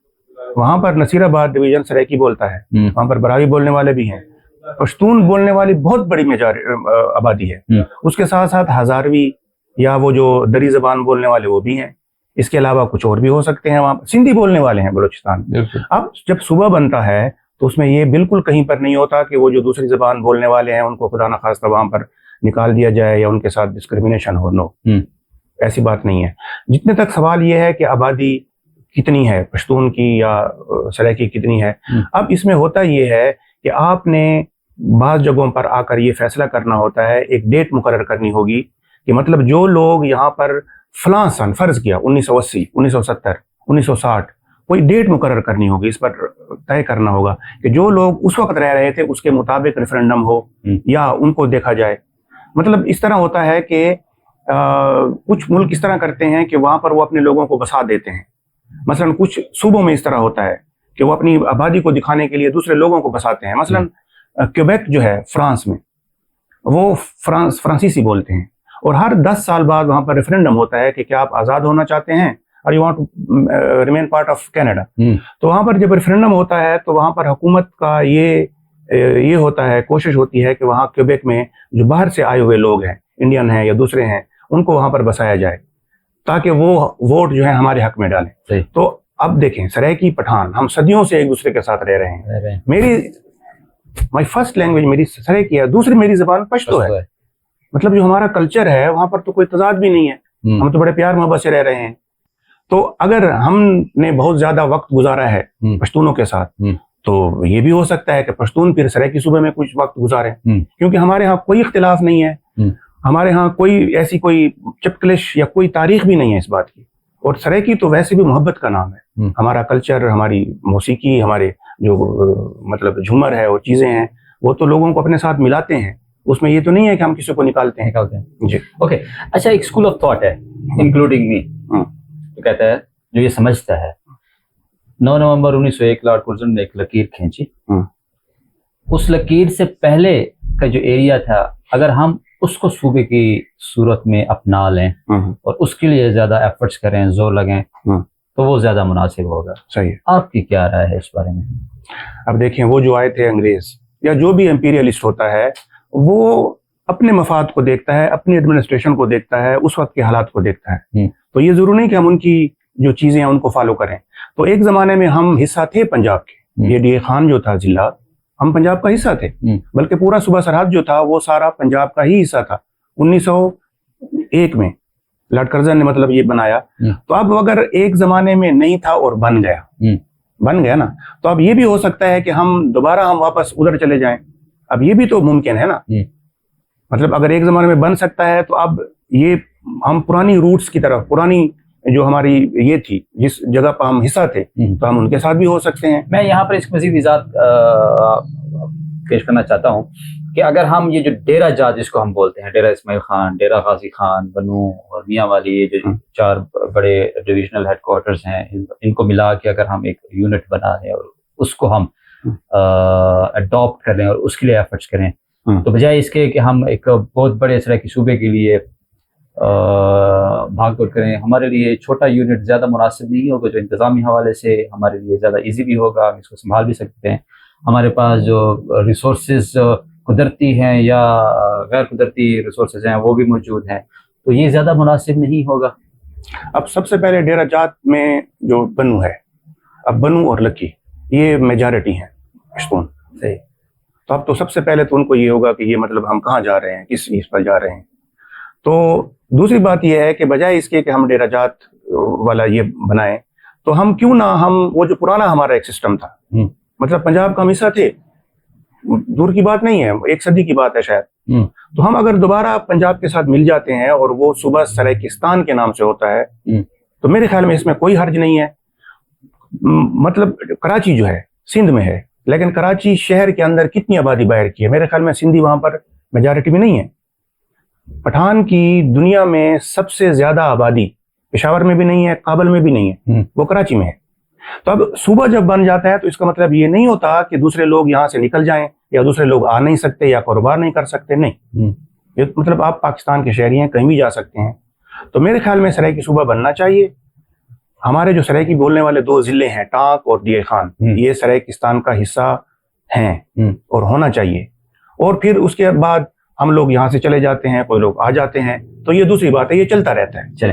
وہاں پر نصیر آباد ڈویژن سرائیکی بولتا ہے، وہاں پر براوی بولنے والے بھی ہیں، پشتون بولنے والی بہت بڑی آبادی ہے. اس کے ساتھ ساتھ ہزاروی یا وہ جو دری زبان بولنے والے وہ بھی ہیں. اس کے علاوہ کچھ اور بھی ہو سکتے ہیں. وہاں سندھی بولنے والے ہیں بلوچستان. اب جب صوبہ بنتا ہے تو اس میں یہ بالکل کہیں پر نہیں ہوتا کہ وہ جو دوسری زبان بولنے والے ہیں ان کو خدا نخواستہ وہاں پر نکال دیا جائے یا ان کے ساتھ ڈسکریمنیشن ہو. نو، ایسی بات نہیں ہے. جتنے تک سوال یہ ہے کہ آبادی کتنی ہے پشتون کی یا سرائیکی کتنی ہے، اب اس میں ہوتا یہ ہے کہ آپ نے بعض جگہوں پر آ کر یہ فیصلہ کرنا ہوتا ہے، ایک ڈیٹ مقرر کرنی ہوگی کہ مطلب جو لوگ یہاں پر فلاں سن فرض کیا 1980، 1970، 1960، کوئی ڈیٹ مقرر کرنی ہوگی، اس پر طے کرنا ہوگا کہ جو لوگ اس وقت رہ رہے تھے اس کے مطابق ریفرنڈم ہو یا ان کو دیکھا جائے. مطلب اس طرح ہوتا ہے کہ کچھ ملک اس طرح کرتے ہیں کہ وہاں پر وہ اپنے لوگوں کو بسا دیتے ہیں. مثلا کچھ صوبوں میں اس طرح ہوتا ہے کہ وہ اپنی آبادی کو دکھانے کے لیے دوسرے لوگوں کو بساتے ہیں. مثلا کیوبیک جو ہے فرانس میں، وہ فرانسیسی بولتے ہیں اور ہر 10 سال بعد وہاں پر ریفرنڈم ہوتا ہے کہ کیا آپ آزاد ہونا چاہتے ہیں اور you want to remain part of Canada. تو وہاں پر جب ریفرنڈم ہوتا ہے تو وہاں پر حکومت کا یہ ہوتا ہے، کوشش ہوتی ہے کہ وہاں کیوبیک میں جو باہر سے آئے ہوئے لوگ ہیں، انڈین ہیں یا دوسرے ہیں، ان کو وہاں پر بسایا جائے تاکہ وہ ووٹ جو ہے ہمارے حق میں ڈالیں. تو اب دیکھیں سرائیکی پٹھان ہم صدیوں سے ایک دوسرے کے ساتھ رہ رہے ہیں. مائی فرسٹ لینگویج میری سرائیکی ہے، دوسری میری زبان پشتو ہے. مطلب جو ہمارا کلچر ہے وہاں پر تو کوئی تضاد بھی نہیں ہے، ہم تو بڑے پیار محبت سے رہ رہے ہیں. تو اگر ہم نے بہت زیادہ وقت گزارا ہے پشتونوں کے ساتھ تو یہ بھی ہو سکتا ہے کہ پشتون پھر سرائیکی صوبے میں کچھ وقت گزارے، کیونکہ ہمارے ہاں کوئی اختلاف نہیں ہے، ہمارے ہاں کوئی ایسی کوئی چپکلش یا کوئی تاریخ بھی نہیں ہے اس بات کی. اور سرائیکی تو ویسے بھی محبت کا نام ہے. ہمارا کلچر، ہماری موسیقی، ہمارے جو مطلب جھومر ہے اور چیزیں ہیں وہ تو لوگوں کو اپنے ساتھ ملاتے ہیں. اس میں یہ تو نہیں ہے کہ ہم کسی کو نکالتے ہیں. جی اوکے. اچھا، ایک اسکول آف تھاٹ ہے انکلوڈنگ می، تو کہتا ہے جو یہ سمجھتا ہے 9 نومبر 1901 لارڈ کرزن نے ایک لکیر کھینچی، اس لکیر سے پہلے کا جو ایریا تھا اگر ہم اس کو صوبے کی صورت میں اپنا لیں اور اس کے لیے زیادہ ایفرٹس کریں، زور لگیں تو وہ زیادہ مناسب ہوگا. صحیح ہے. آپ کی کیا رائے ہے اس بارے میں؟ اب دیکھیں وہ جو آئے تھے انگریز یا جو بھی امپیریلسٹ ہوتا ہے وہ اپنے مفاد کو دیکھتا ہے، اپنی ایڈمنسٹریشن کو دیکھتا ہے، اس وقت کے حالات کو دیکھتا ہے. تو یہ ضروری نہیں کہ ہم ان کی جو چیزیں ہیں ان کو فالو کریں. تو ایک زمانے میں ہم حصہ تھے پنجاب کے، یہ ڈی خان جو تھا ضلع، ہم پنجاب کا حصہ تھے، بلکہ پورا صوبہ سرحد جو تھا وہ سارا پنجاب کا ہی حصہ تھا. 1901 میں لارڈ کرزن نے مطلب یہ بنایا. تو اب اگر ایک زمانے میں نہیں تھا اور بن گیا نا، تو اب یہ بھی ہو سکتا ہے کہ ہم دوبارہ واپس ادھر چلے جائیں. اب یہ بھی تو ممکن ہے نا. مطلب اگر ایک زمانے میں بن سکتا ہے تو اب یہ ہم پرانی روٹس کی طرف، پرانی जो हमारी ये थी, जिस जगह पर हम हिस्सा थे, तो हम उनके साथ भी हो सकते हैं। मैं यहाँ पर इसको मजीद इजात पेश करना चाहता हूँ कि अगर हम ये जो डेरा जात जिसको हम बोलते हैं, डेरा इस्माइल खान, डेरा गाजी खान, बनू और मियाँ वाली, ये जो 4 बड़े डिविजनल हेडक्वार्टर्स हैं, इनको मिला के अगर हम एक यूनिट बना लें और उसको हम अडॉप्ट कर लें और उसके लिए एफर्ट्स करें, तो बजाय इसके कि हम एक बहुत बड़े तरह के सूबे के लिए भाग दौड़ करें, हमारे लिए छोटा यूनिट ज़्यादा मुनासिब नहीं होगा, जो इंतज़ामी हवाले से हमारे लिए ज़्यादा इजी भी होगा, हम इसको संभाल भी सकते हैं। हमारे पास जो रिसोर्सेज कुदरती हैं या गैर कुदरती रिसोर्सेज हैं वो भी मौजूद हैं, तो ये ज़्यादा मुनासिब नहीं होगा। अब सबसे पहले डेरा जात में जो बनू है, अब बनू और लकी ये मेजॉरिटी हैं पश्तून, सही। तो अब तो सबसे पहले तो उनको ये होगा कि ये मतलब हम कहाँ जा रहे हैं, किस चीज़ पर जा रहे हैं। तो दूसरी बात यह है कि बजाय इसके कि हम डेरा जात वाला ये बनाएं, तो हम क्यों ना हम वो जो पुराना हमारा एक सिस्टम था, मतलब पंजाब का हम हिस्सा थे, दूर की बात नहीं है, 1 सदी की बात है शायद, तो हम अगर दोबारा पंजाब के साथ मिल जाते हैं और वो सूबा सराइकिस्तान के नाम से होता है, तो मेरे ख्याल में इसमें कोई हर्ज नहीं है। मतलब कराची जो है सिंध में है, लेकिन कराची शहर के अंदर कितनी आबादी बाहर की है, मेरे ख्याल में सिंधी वहां पर मेजॉरिटी में नहीं है। पठान की दुनिया में सबसे ज्यादा आबादी पेशावर में भी नहीं है, काबल में भी नहीं है, वो कराची में है। तो अब सूबा जब बन जाता है तो इसका मतलब ये नहीं होता कि दूसरे लोग यहाँ से निकल जाएं या दूसरे लोग आ नहीं सकते या कारोबार नहीं कर सकते, नहीं। ये मतलब आप पाकिस्तान के शहरी हैं, कहीं भी जा सकते हैं। तो मेरे ख्याल में सराइकी सूबा बनना चाहिए। हमारे जो सराइकी बोलने वाले 2 जिले हैं, टांक और डीए खान, ये सराइकिस्तान का हिस्सा हैं और होना चाहिए। और फिर उसके बाद हम लोग यहाँ से चले जाते हैं, कोई लोग आ जाते हैं, तो ये दूसरी बात है, ये चलता रहता है। चले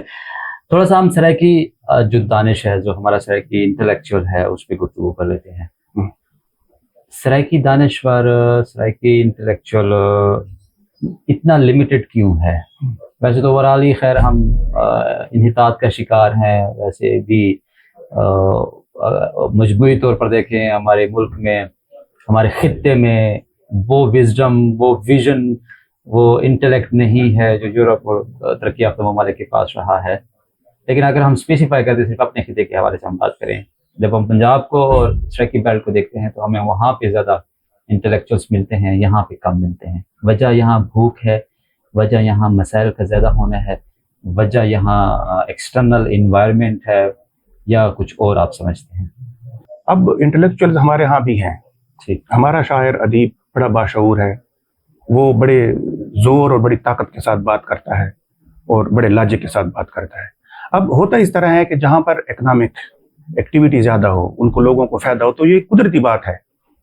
थोड़ा सा हम सराइकी जो दानिश है, जो हमारा सराइकी इंटेलेक्चुअल है, उस पर गुफ्तगू कर लेते हैं। सराइकी दानिश्वर, सराइकी इंटेलेक्चुअल इतना लिमिटेड क्यों है? वैसे तो ओवरऑल ही खैर हम इन्हितात का शिकार हैं, वैसे भी मजमूई तौर पर देखें हमारे मुल्क में, हमारे खित्ते में वो विजडम, वो विजन, वो इंटेलेक्ट नहीं है जो यूरोप और तरक्की याफ्ता ममालिक के पास रहा है। लेकिन अगर हम स्पेसिफाई करते सिर्फ अपने खित्ते के हवाले से हम बात करें, जब हम पंजाब को और सराइकी बेल्ट को देखते हैं तो हमें वहाँ पे ज़्यादा इंटेलेक्चुअल्स मिलते हैं, यहाँ पे कम मिलते हैं। वजह यहाँ भूख है, वजह यहाँ मसाइल का ज़्यादा होना है, वजह यहाँ एक्सटर्नल इन्वायरमेंट है, या कुछ और आप समझते हैं? अब इंटेलेक्चुअल्स हमारे यहाँ भी हैं, ठीक। हमारा शायर अदीब बड़ा बाशऊर है, वो बड़े जोर और बड़ी ताकत के साथ बात करता है और बड़े लॉजिक के साथ बात करता है। अब होता इस तरह है कि जहाँ पर इकोनॉमिक एक्टिविटी ज़्यादा हो, उनको लोगों को फ़ायदा हो, तो ये कुदरती बात है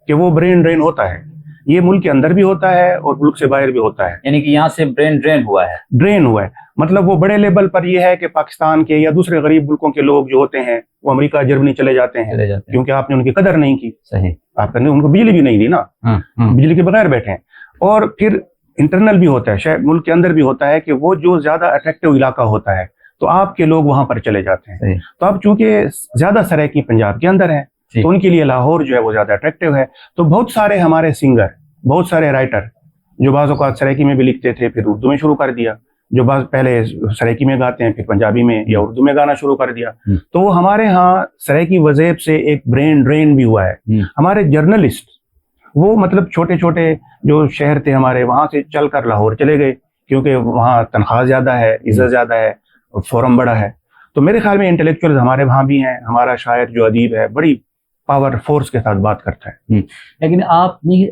कि वो ब्रेन ड्रेन होता है। ये मुल्क के अंदर भी होता है और मुल्क से बाहर भी होता है। यानी कि यहाँ से ब्रेन ड्रेन हुआ है। ड्रेन हुआ है मतलब वो बड़े लेवल पर ये है कि पाकिस्तान के या दूसरे गरीब मुल्कों के लोग जो होते हैं वो अमेरिका जर्मनी चले जाते हैं, क्योंकि आपने उनकी कदर नहीं की। सही। आपने उनको बिजली भी नहीं दी ना, बिजली के बगैर बैठे हैं। और फिर इंटरनल भी होता है, शायद मुल्क के अंदर भी होता है कि वो जो ज्यादा अट्रैक्टिव इलाका होता है तो आपके लोग वहां पर चले जाते हैं। तो अब चूंकि ज्यादा सराइकी पंजाब के अंदर है तो उनके लिए लाहौर जो है वो ज्यादा अट्रैक्टिव है। तो बहुत सारे हमारे सिंगर, बहुत सारे राइटर जो बाज़ औक़ात सराइकी में भी लिखते थे फिर उर्दू में शुरू कर दिया, जो बाज़ पहले सराइकी में गाते हैं फिर पंजाबी में या उर्दू में गाना शुरू कर दिया, तो वो हमारे यहाँ सराइकी वज़ेब से एक ब्रेन ड्रेन भी हुआ है। हमारे जर्नलिस्ट वो मतलब छोटे छोटे जो शहर थे हमारे, वहाँ से चल कर लाहौर चले गए क्योंकि वहाँ तनख्वाह ज़्यादा है, इज़्ज़त ज़्यादा है, फोरम बड़ा है। तो मेरे ख्याल में इंटेलेक्चुअल्स हमारे वहाँ भी हैं। हमारा शायर जो अदीब है बड़ी पावर फोर्स के साथ बात करता है। लेकिन आप नहीं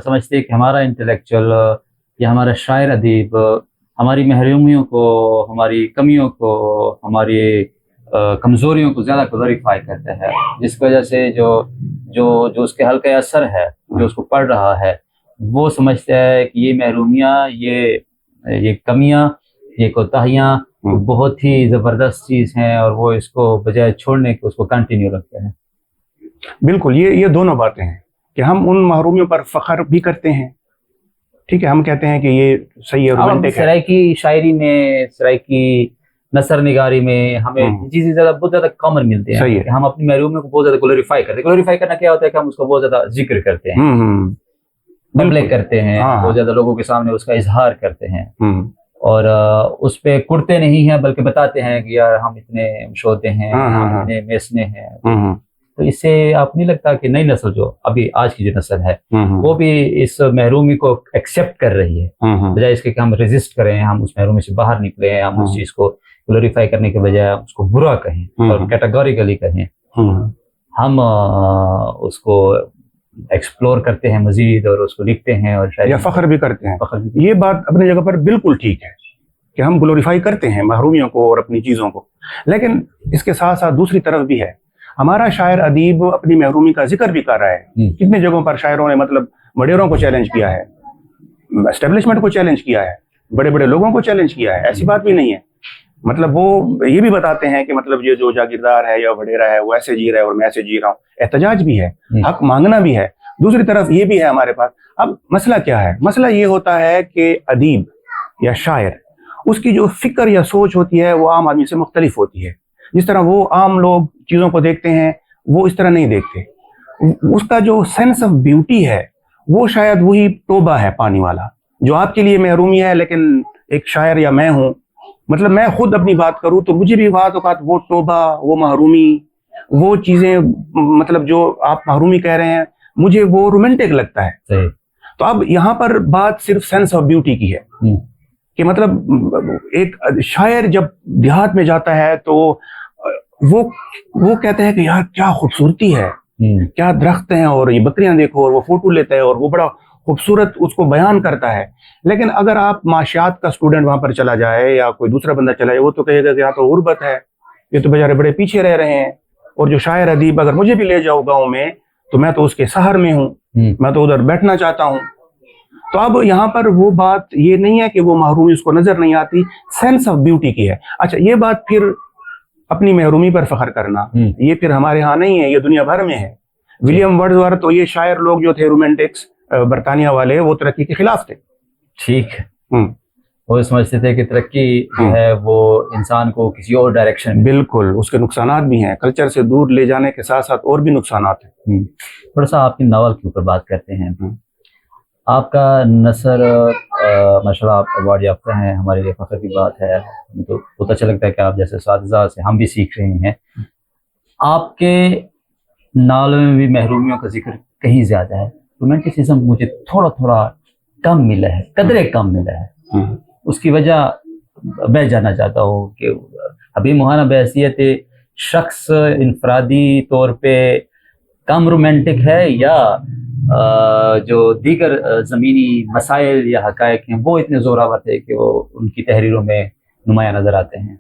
समझते कि हमारा इंटेलेक्चुअल या हमारा शायर अदीब हमारी महरूमियों को, हमारी कमियों को, हमारी कमज़ोरियों को ज़्यादा ग्लोरीफाई करता है, जिसकी वजह से जो उसके हल्का असर है, जो उसको पढ़ रहा है, वो समझता है कि ये महरूमियाँ, ये कमियाँ, ये कोताहियाँ बहुत ही ज़बरदस्त चीज़ हैं और वो इसको बजाय छोड़ने के उसको कंटिन्यू रखते हैं। बिल्कुल, ये दोनों बातें हैं कि हम उन महरूमियों पर फख्र भी करते हैं, ठीक है, हम कहते हैं कि ये सही है, रोमांटिक है। सराइकी शायरी में, सराइकी नसर निगारी में हमें चीजें बहुत ज्यादा कॉमन मिलती हैं कि हम अपनी महरूमियों को बहुत ज्यादा ग्लोरीफाई करते हैं। ग्लोरीफाई करना क्या होता है कि हम उसको बहुत ज्यादा जिक्र करते हैं, पब्लिक करते हैं, बहुत ज्यादा लोगों के सामने उसका इजहार करते हैं। اور اس پہ کرتے نہیں ہیں بلکہ بتاتے ہیں کہ یار ہم اتنے شوتے ہیں، ہم اتنے میسنے ہیں. تو اس سے آپ نہیں لگتا کہ نئی نسل جو ابھی آج کی جو نسل ہے وہ بھی اس محرومی کو ایکسیپٹ کر رہی ہے، بجائے اس کے کہ ہم ریزسٹ کریں، ہم اس محرومی سے باہر نکلیں، ہم اس چیز کو گلوریفائی کرنے کے بجائے اس کو برا کہیں اور کیٹیگوریکلی کہیں، ہم اس کو ایکسپلور کرتے ہیں مزید اور اس کو لکھتے ہیں اور شاید یا فخر بھی کرتے ہیں. یہ بات اپنی جگہ پر بالکل ٹھیک ہے کہ ہم گلوریفائی کرتے ہیں محرومیوں کو اور اپنی چیزوں کو، لیکن اس کے ساتھ ساتھ دوسری طرف بھی ہے. ہمارا شاعر ادیب اپنی محرومی کا ذکر بھی کر رہا ہے. کتنے جگہوں پر شاعروں نے مطلب وڈیروں کو چیلنج کیا ہے، اسٹیبلشمنٹ کو چیلنج کیا ہے، بڑے بڑے لوگوں کو چیلنج کیا ہے. ایسی بات بھی نہیں ہے. مطلب وہ یہ بھی بتاتے ہیں کہ مطلب یہ جو جاگیردار ہے یا وڈیرا ہے وہ ایسے جی رہا ہے اور میں ایسے جی رہا ہوں. احتجاج بھی ہے، حق مانگنا بھی ہے. دوسری طرف یہ بھی ہے ہمارے پاس. اب مسئلہ کیا ہے؟ مسئلہ یہ ہوتا ہے کہ ادیب یا شاعر، اس کی جو فکر یا سوچ ہوتی ہے وہ عام آدمی سے مختلف ہوتی ہے. جس طرح وہ عام لوگ چیزوں کو دیکھتے ہیں وہ اس طرح نہیں دیکھتے. اس کا جو سینس آف بیوٹی ہے وہ شاید وہی ٹوبہ ہے پانی والا جو آپ کے لیے محرومی ہے. لیکن ایک شاعر یا میں ہوں، مطلب میں خود اپنی بات کروں تو مجھے بھی بعض اوقات وہ ٹوبہ، وہ محرومی، وہ چیزیں مطلب جو آپ محرومی کہہ رہے ہیں مجھے وہ رومانٹک لگتا ہے. تو اب یہاں پر بات صرف سینس آف بیوٹی کی ہے کہ مطلب ایک شاعر جب دیہات میں جاتا ہے تو وہ کہتے ہیں کہ یار کیا خوبصورتی ہے، کیا درخت ہیں، اور یہ بکریاں دیکھو، اور وہ فوٹو لیتا ہے اور وہ بڑا خوبصورت اس کو بیان کرتا ہے. لیکن اگر آپ معاشیات کا اسٹوڈنٹ وہاں پر چلا جائے یا کوئی دوسرا بندہ چلا جائے وہ تو کہے گا کہ یہاں تو غربت ہے، یہ تو بیچارے بڑے پیچھے رہ رہے ہیں. اور جو شاعر ادیب اگر مجھے بھی لے جاؤ گاؤں میں تو میں تو اس کے سحر میں ہوں، میں تو ادھر بیٹھنا چاہتا ہوں. تو اب یہاں پر وہ بات یہ نہیں ہے کہ وہ محرومی اس کو نظر نہیں آتی، سینس آف بیوٹی کی ہے. اچھا یہ بات پھر اپنی محرومی پر فخر کرنا یہ پھر ہمارے ہاں نہیں ہے، یہ دنیا بھر میں ہے. ولیم ورڈزورتھ تو یہ شاعر لوگ جو تھے رومانٹکس برطانیہ والے، وہ ترقی کے خلاف تھے. ٹھیک ہے، وہ سمجھتے تھے کہ ترقی جو ہے وہ انسان کو کسی اور ڈائریکشن، بالکل اس کے نقصانات بھی ہیں، کلچر سے دور لے جانے کے ساتھ ساتھ اور بھی نقصانات ہیں. تھوڑا سا آپ کی ناول کے اوپر بات کرتے ہیں. آپ کا نثر ماشاءاللہ آپ ایوارڈ یافتہ ہیں، ہمارے لیے فخر کی بات ہے. ہمیں تو بہت اچھا لگتا ہے کہ آپ جیسے اساتذہ سے ہم بھی سیکھ رہے ہیں. آپ کے ناولوں میں بھی محرومیوں کا ذکر کہیں زیادہ ہے. رومانٹسزم مجھے تھوڑا کم ملا ہے، قدرے کم ملا ہے. اس کی وجہ میں جاننا چاہتا ہوں کہ حبیب موہانہ بحیثیت شخص انفرادی طور پہ کم رومانٹک ہے، یا جو دیگر زمینی مسائل یا حقائق ہیں وہ اتنے زوراور تھے کہ وہ ان کی تحریروں میں نمایاں نظر آتے ہیں.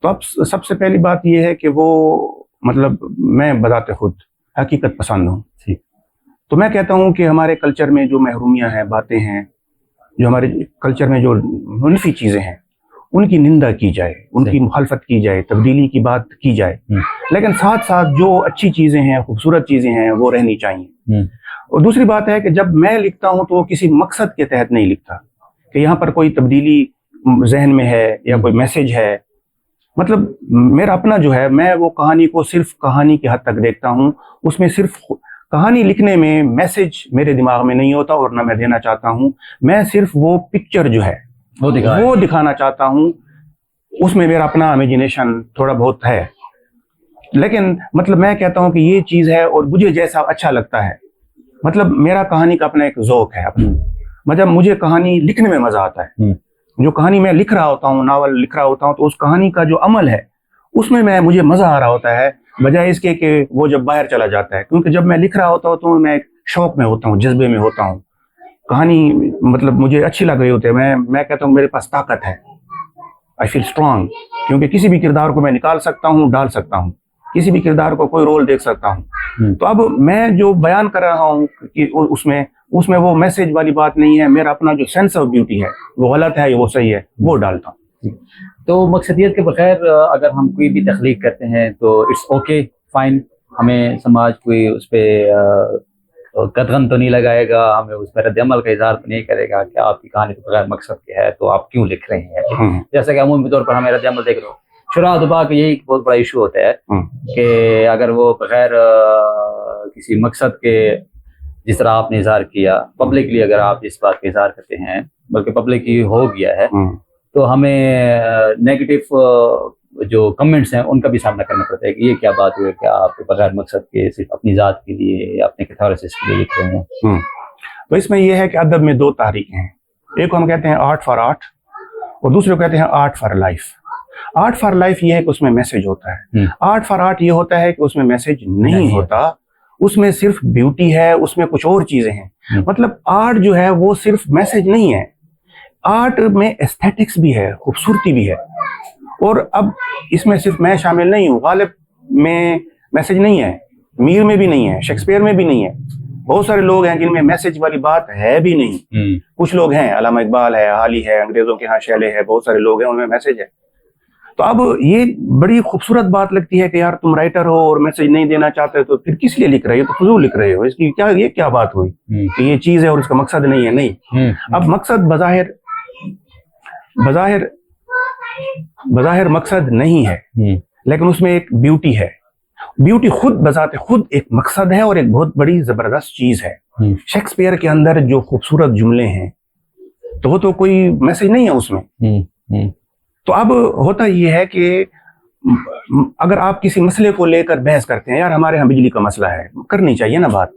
تو اب سب سے پہلی بات یہ ہے کہ وہ مطلب میں بذات خود حقیقت پسند ہوں. تو میں کہتا ہوں کہ ہمارے کلچر میں جو محرومیاں ہیں، باتیں ہیں، جو ہمارے کلچر میں جو منفی چیزیں ہیں ان کی نندا کی جائے، ان کی مخالفت کی جائے، تبدیلی کی بات کی جائے. لیکن ساتھ ساتھ جو اچھی چیزیں ہیں، خوبصورت چیزیں ہیں وہ رہنی چاہیے. اور دوسری بات ہے کہ جب میں لکھتا ہوں تو وہ کسی مقصد کے تحت نہیں لکھتا کہ یہاں پر کوئی تبدیلی ذہن میں ہے یا کوئی میسج ہے. مطلب میرا اپنا جو ہے، میں وہ کہانی کو صرف کہانی کی حد تک دیکھتا ہوں. اس میں صرف کہانی لکھنے میں میسج میرے دماغ میں نہیں ہوتا اور نہ میں دینا چاہتا ہوں. میں صرف وہ پکچر جو ہے وہ دکھانا چاہتا ہوں. اس میں میرا اپنا امیجنیشن تھوڑا بہت ہے، لیکن مطلب میں کہتا ہوں کہ یہ چیز ہے اور مجھے جیسا اچھا لگتا ہے. مطلب میرا کہانی کا اپنا ایک ذوق ہے اپنا. مطلب مجھے کہانی لکھنے میں مزہ آتا ہے. جو کہانی میں لکھ رہا ہوتا ہوں، ناول لکھ رہا ہوتا ہوں، تو اس کہانی کا جو عمل ہے اس میں مجھے مزہ آ رہا ہوتا ہے، بجائے اس کے کہ وہ جب باہر چلا جاتا ہے. کیونکہ جب میں لکھ رہا ہوتا ہوں تو میں ایک شوق میں ہوتا ہوں، جذبے میں ہوتا ہوں. کہانی مطلب مجھے اچھی لگ رہی ہوتی ہے. میں کہتا ہوں میرے پاس طاقت ہے، آئی فیل اسٹرانگ، کیونکہ کسی بھی کردار کو میں نکال سکتا ہوں، ڈال سکتا ہوں، کسی بھی کردار کو کوئی رول دیکھ سکتا ہوں. تو اب میں جو بیان کر رہا ہوں کہ اس میں وہ میسج والی بات نہیں ہے. میرا اپنا جو سینس آف بیوٹی ہے، وہ غلط ہے یا وہ صحیح ہے، وہ ڈالتا ہوں. تو مقصدیت کے بغیر اگر ہم کوئی بھی تخلیق کرتے ہیں تو اٹس اوکے، فائن. ہمیں سماج کوئی اس پہ قدغن تو نہیں لگائے گا، ہمیں اس پر رد عمل کا اظہار تو نہیں کرے گا کہ آپ کی کہانی تو بغیر مقصد کے ہے تو آپ کیوں لکھ رہے ہیں. جیسا کہ عمومی طور پر ہمیں رد عمل دیکھ لو، شرح ادبا کا یہی بہت بڑا ایشو ہوتا ہے کہ اگر وہ بغیر کسی مقصد کے، جس طرح آپ نے اظہار کیا پبلکلی، اگر آپ اس بات کا اظہار کرتے ہیں बल्कि पब्लिक ही हो गया है, तो हमें नेगेटिव जो कमेंट्स हैं उनका भी सामना करना पड़ता है कि ये क्या बात हुई, क्या आप बगैर मकसद के सिर्फ अपनी ज़ात के लिए या अपने कैथारसिस के लिए लिख रहे हैं। तो इसमें यह है कि अदब में दो तहरीकें हैं, एक को हम कहते हैं आर्ट फॉर आर्ट और दूसरे को कहते हैं art for life. Art for life ये है कि उसमें मैसेज होता है, आर्ट फॉर आर्ट ये होता है कि उसमें मैसेज नहीं होता, उसमें सिर्फ ब्यूटी है, उसमें कुछ और चीजें हैं। मतलब आर्ट जो है वो सिर्फ मैसेज नहीं है, आर्ट में एस्थेटिक्स भी है, खूबसूरती भी है। और अब इसमें सिर्फ मैं शामिल नहीं हूँ, गालिब में मैसेज नहीं है, मीर में भी नहीं है, शेक्सपियर में भी नहीं है, बहुत सारे लोग हैं जिनमें मैसेज वाली बात है भी नहीं। कुछ लोग हैं, अल्लामा इकबाल है, हाली है, अंग्रेजों के यहाँ शैले है, बहुत सारे लोग हैं उनमें मैसेज है। तो अब ये बड़ी खूबसूरत बात लगती है कि यार तुम राइटर हो और मैसेज नहीं देना चाहते तो फिर किस लिए लिख रहे हो, तो फजूल लिख रहे हो, इसकी क्या ये क्या बात हुई कि ये चीज है और इसका मकसद नहीं है। नहीं, अब मकसद बज़ाहिर मकसद नहीं है, लेकिन उसमें एक ब्यूटी है। ब्यूटी खुद बजाते खुद एक मकसद है और एक बहुत बड़ी जबरदस्त चीज है। शेक्सपियर के अंदर जो खूबसूरत जुमले हैं तो वो तो कोई मैसेज नहीं है उसमें। तो अब होता ये है कि अगर आप किसी मसले को लेकर बहस करते हैं, यार हमारे यहाँ बिजली का मसला है, करनी चाहिए ना बात,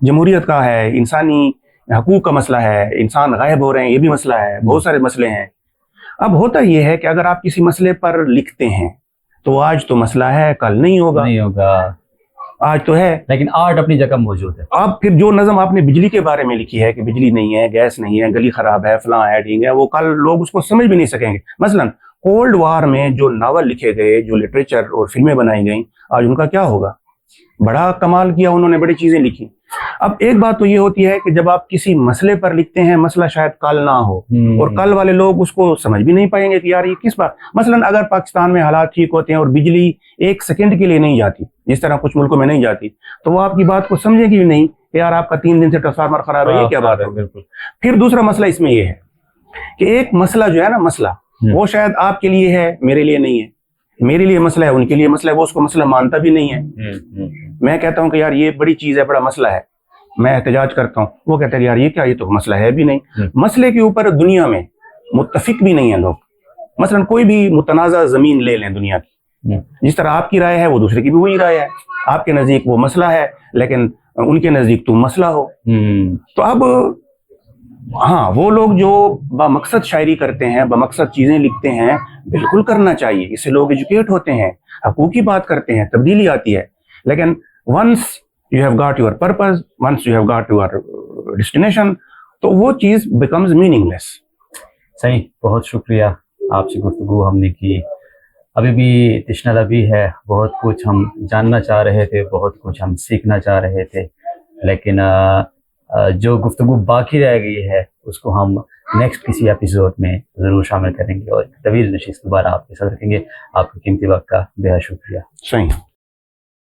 जमहूरियत का है, इंसानी हकूक का मसला है, इंसान गायब हो रहे हैं ये भी मसला है, बहुत सारे मसले हैं। अब होता ये है कि अगर आप किसी मसले पर लिखते हैं तो आज तो मसला है, कल नहीं होगा, आज तो है, लेकिन आर्ट अपनी जगह मौजूद है। अब फिर जो नज़म आपने बिजली के बारे में लिखी है कि बिजली नहीं है, गैस नहीं है, गली खराब है, फलां है, ठीक है, वो कल लोग उसको समझ भी नहीं सकेंगे। मसलन कोल्ड वार में जो नावल लिखे गए, जो लिटरेचर और फिल्में बनाई गई, आज उनका क्या होगा? बड़ा कमाल किया उन्होंने, बड़ी चीजें लिखी। अब एक बात तो ये होती है कि जब आप किसी मसले पर लिखते हैं, मसला शायद कल ना हो और कल वाले लोग उसको समझ भी नहीं पाएंगे कि यार ये किस बात। मसलन अगर पाकिस्तान में हालात ठीक होते हैं और बिजली एक सेकंड के लिए नहीं जाती, जिस तरह कुछ मुल्कों में नहीं जाती, तो वो आपकी बात को समझेगी भी नहीं कि यार आपका 3 दिन से ट्रांसफार्मर खराब है, ये क्या बात है। बिल्कुल। फिर दूसरा मसला इसमें यह है कि एक मसला जो है ना, मसला वो शायद आपके लिए है, मेरे लिए नहीं है, मेरे लिए मसला है, उनके लिए मसला है, वो उसको मसला मानता भी नहीं है। मैं कहता हूँ कि यार ये बड़ी चीज है, बड़ा मसला है, मैं एहतजाज करता हूँ, वो कहते हैं यार ये क्या, ये तो मसला है भी नहीं। मसले के ऊपर दुनिया में मुत्तफिक भी नहीं है लोग। मसलन कोई भी मुतनाज़ा जमीन ले लें दुनिया की, जिस तरह आपकी राय है वो दूसरे की भी वही राय है, आपके नजदीक वो मसला है लेकिन उनके नजदीक तुम मसला हो। तो अब हाँ, वो लोग जो बमकसद शायरी करते हैं, बमकसद चीजें लिखते हैं, बिल्कुल करना चाहिए, इससे लोग एजुकेट होते हैं, हकूक की बात करते हैं, तब्दीली आती है। लेकिन once you have got your purpose, once you have got your destination, तो वो चीज बिकम्स मीनिंगलेस। सही, बहुत शुक्रिया, आपसे गुफ्तगू हमने की, अभी भी तशना लबी है, बहुत कुछ हम जानना चाह रहे थे, बहुत कुछ हम सीखना चाह रहे थे, लेकिन जो गुफ्तगू बाकी रह गई है उसको हम नेक्स्ट किसी एपिसोड में ज़रूर शामिल करेंगे और तवील नशिस्त दोबारा आपके साथ रखेंगे। आपके कीमती वक्त का बेहद शुक्रिया। सही।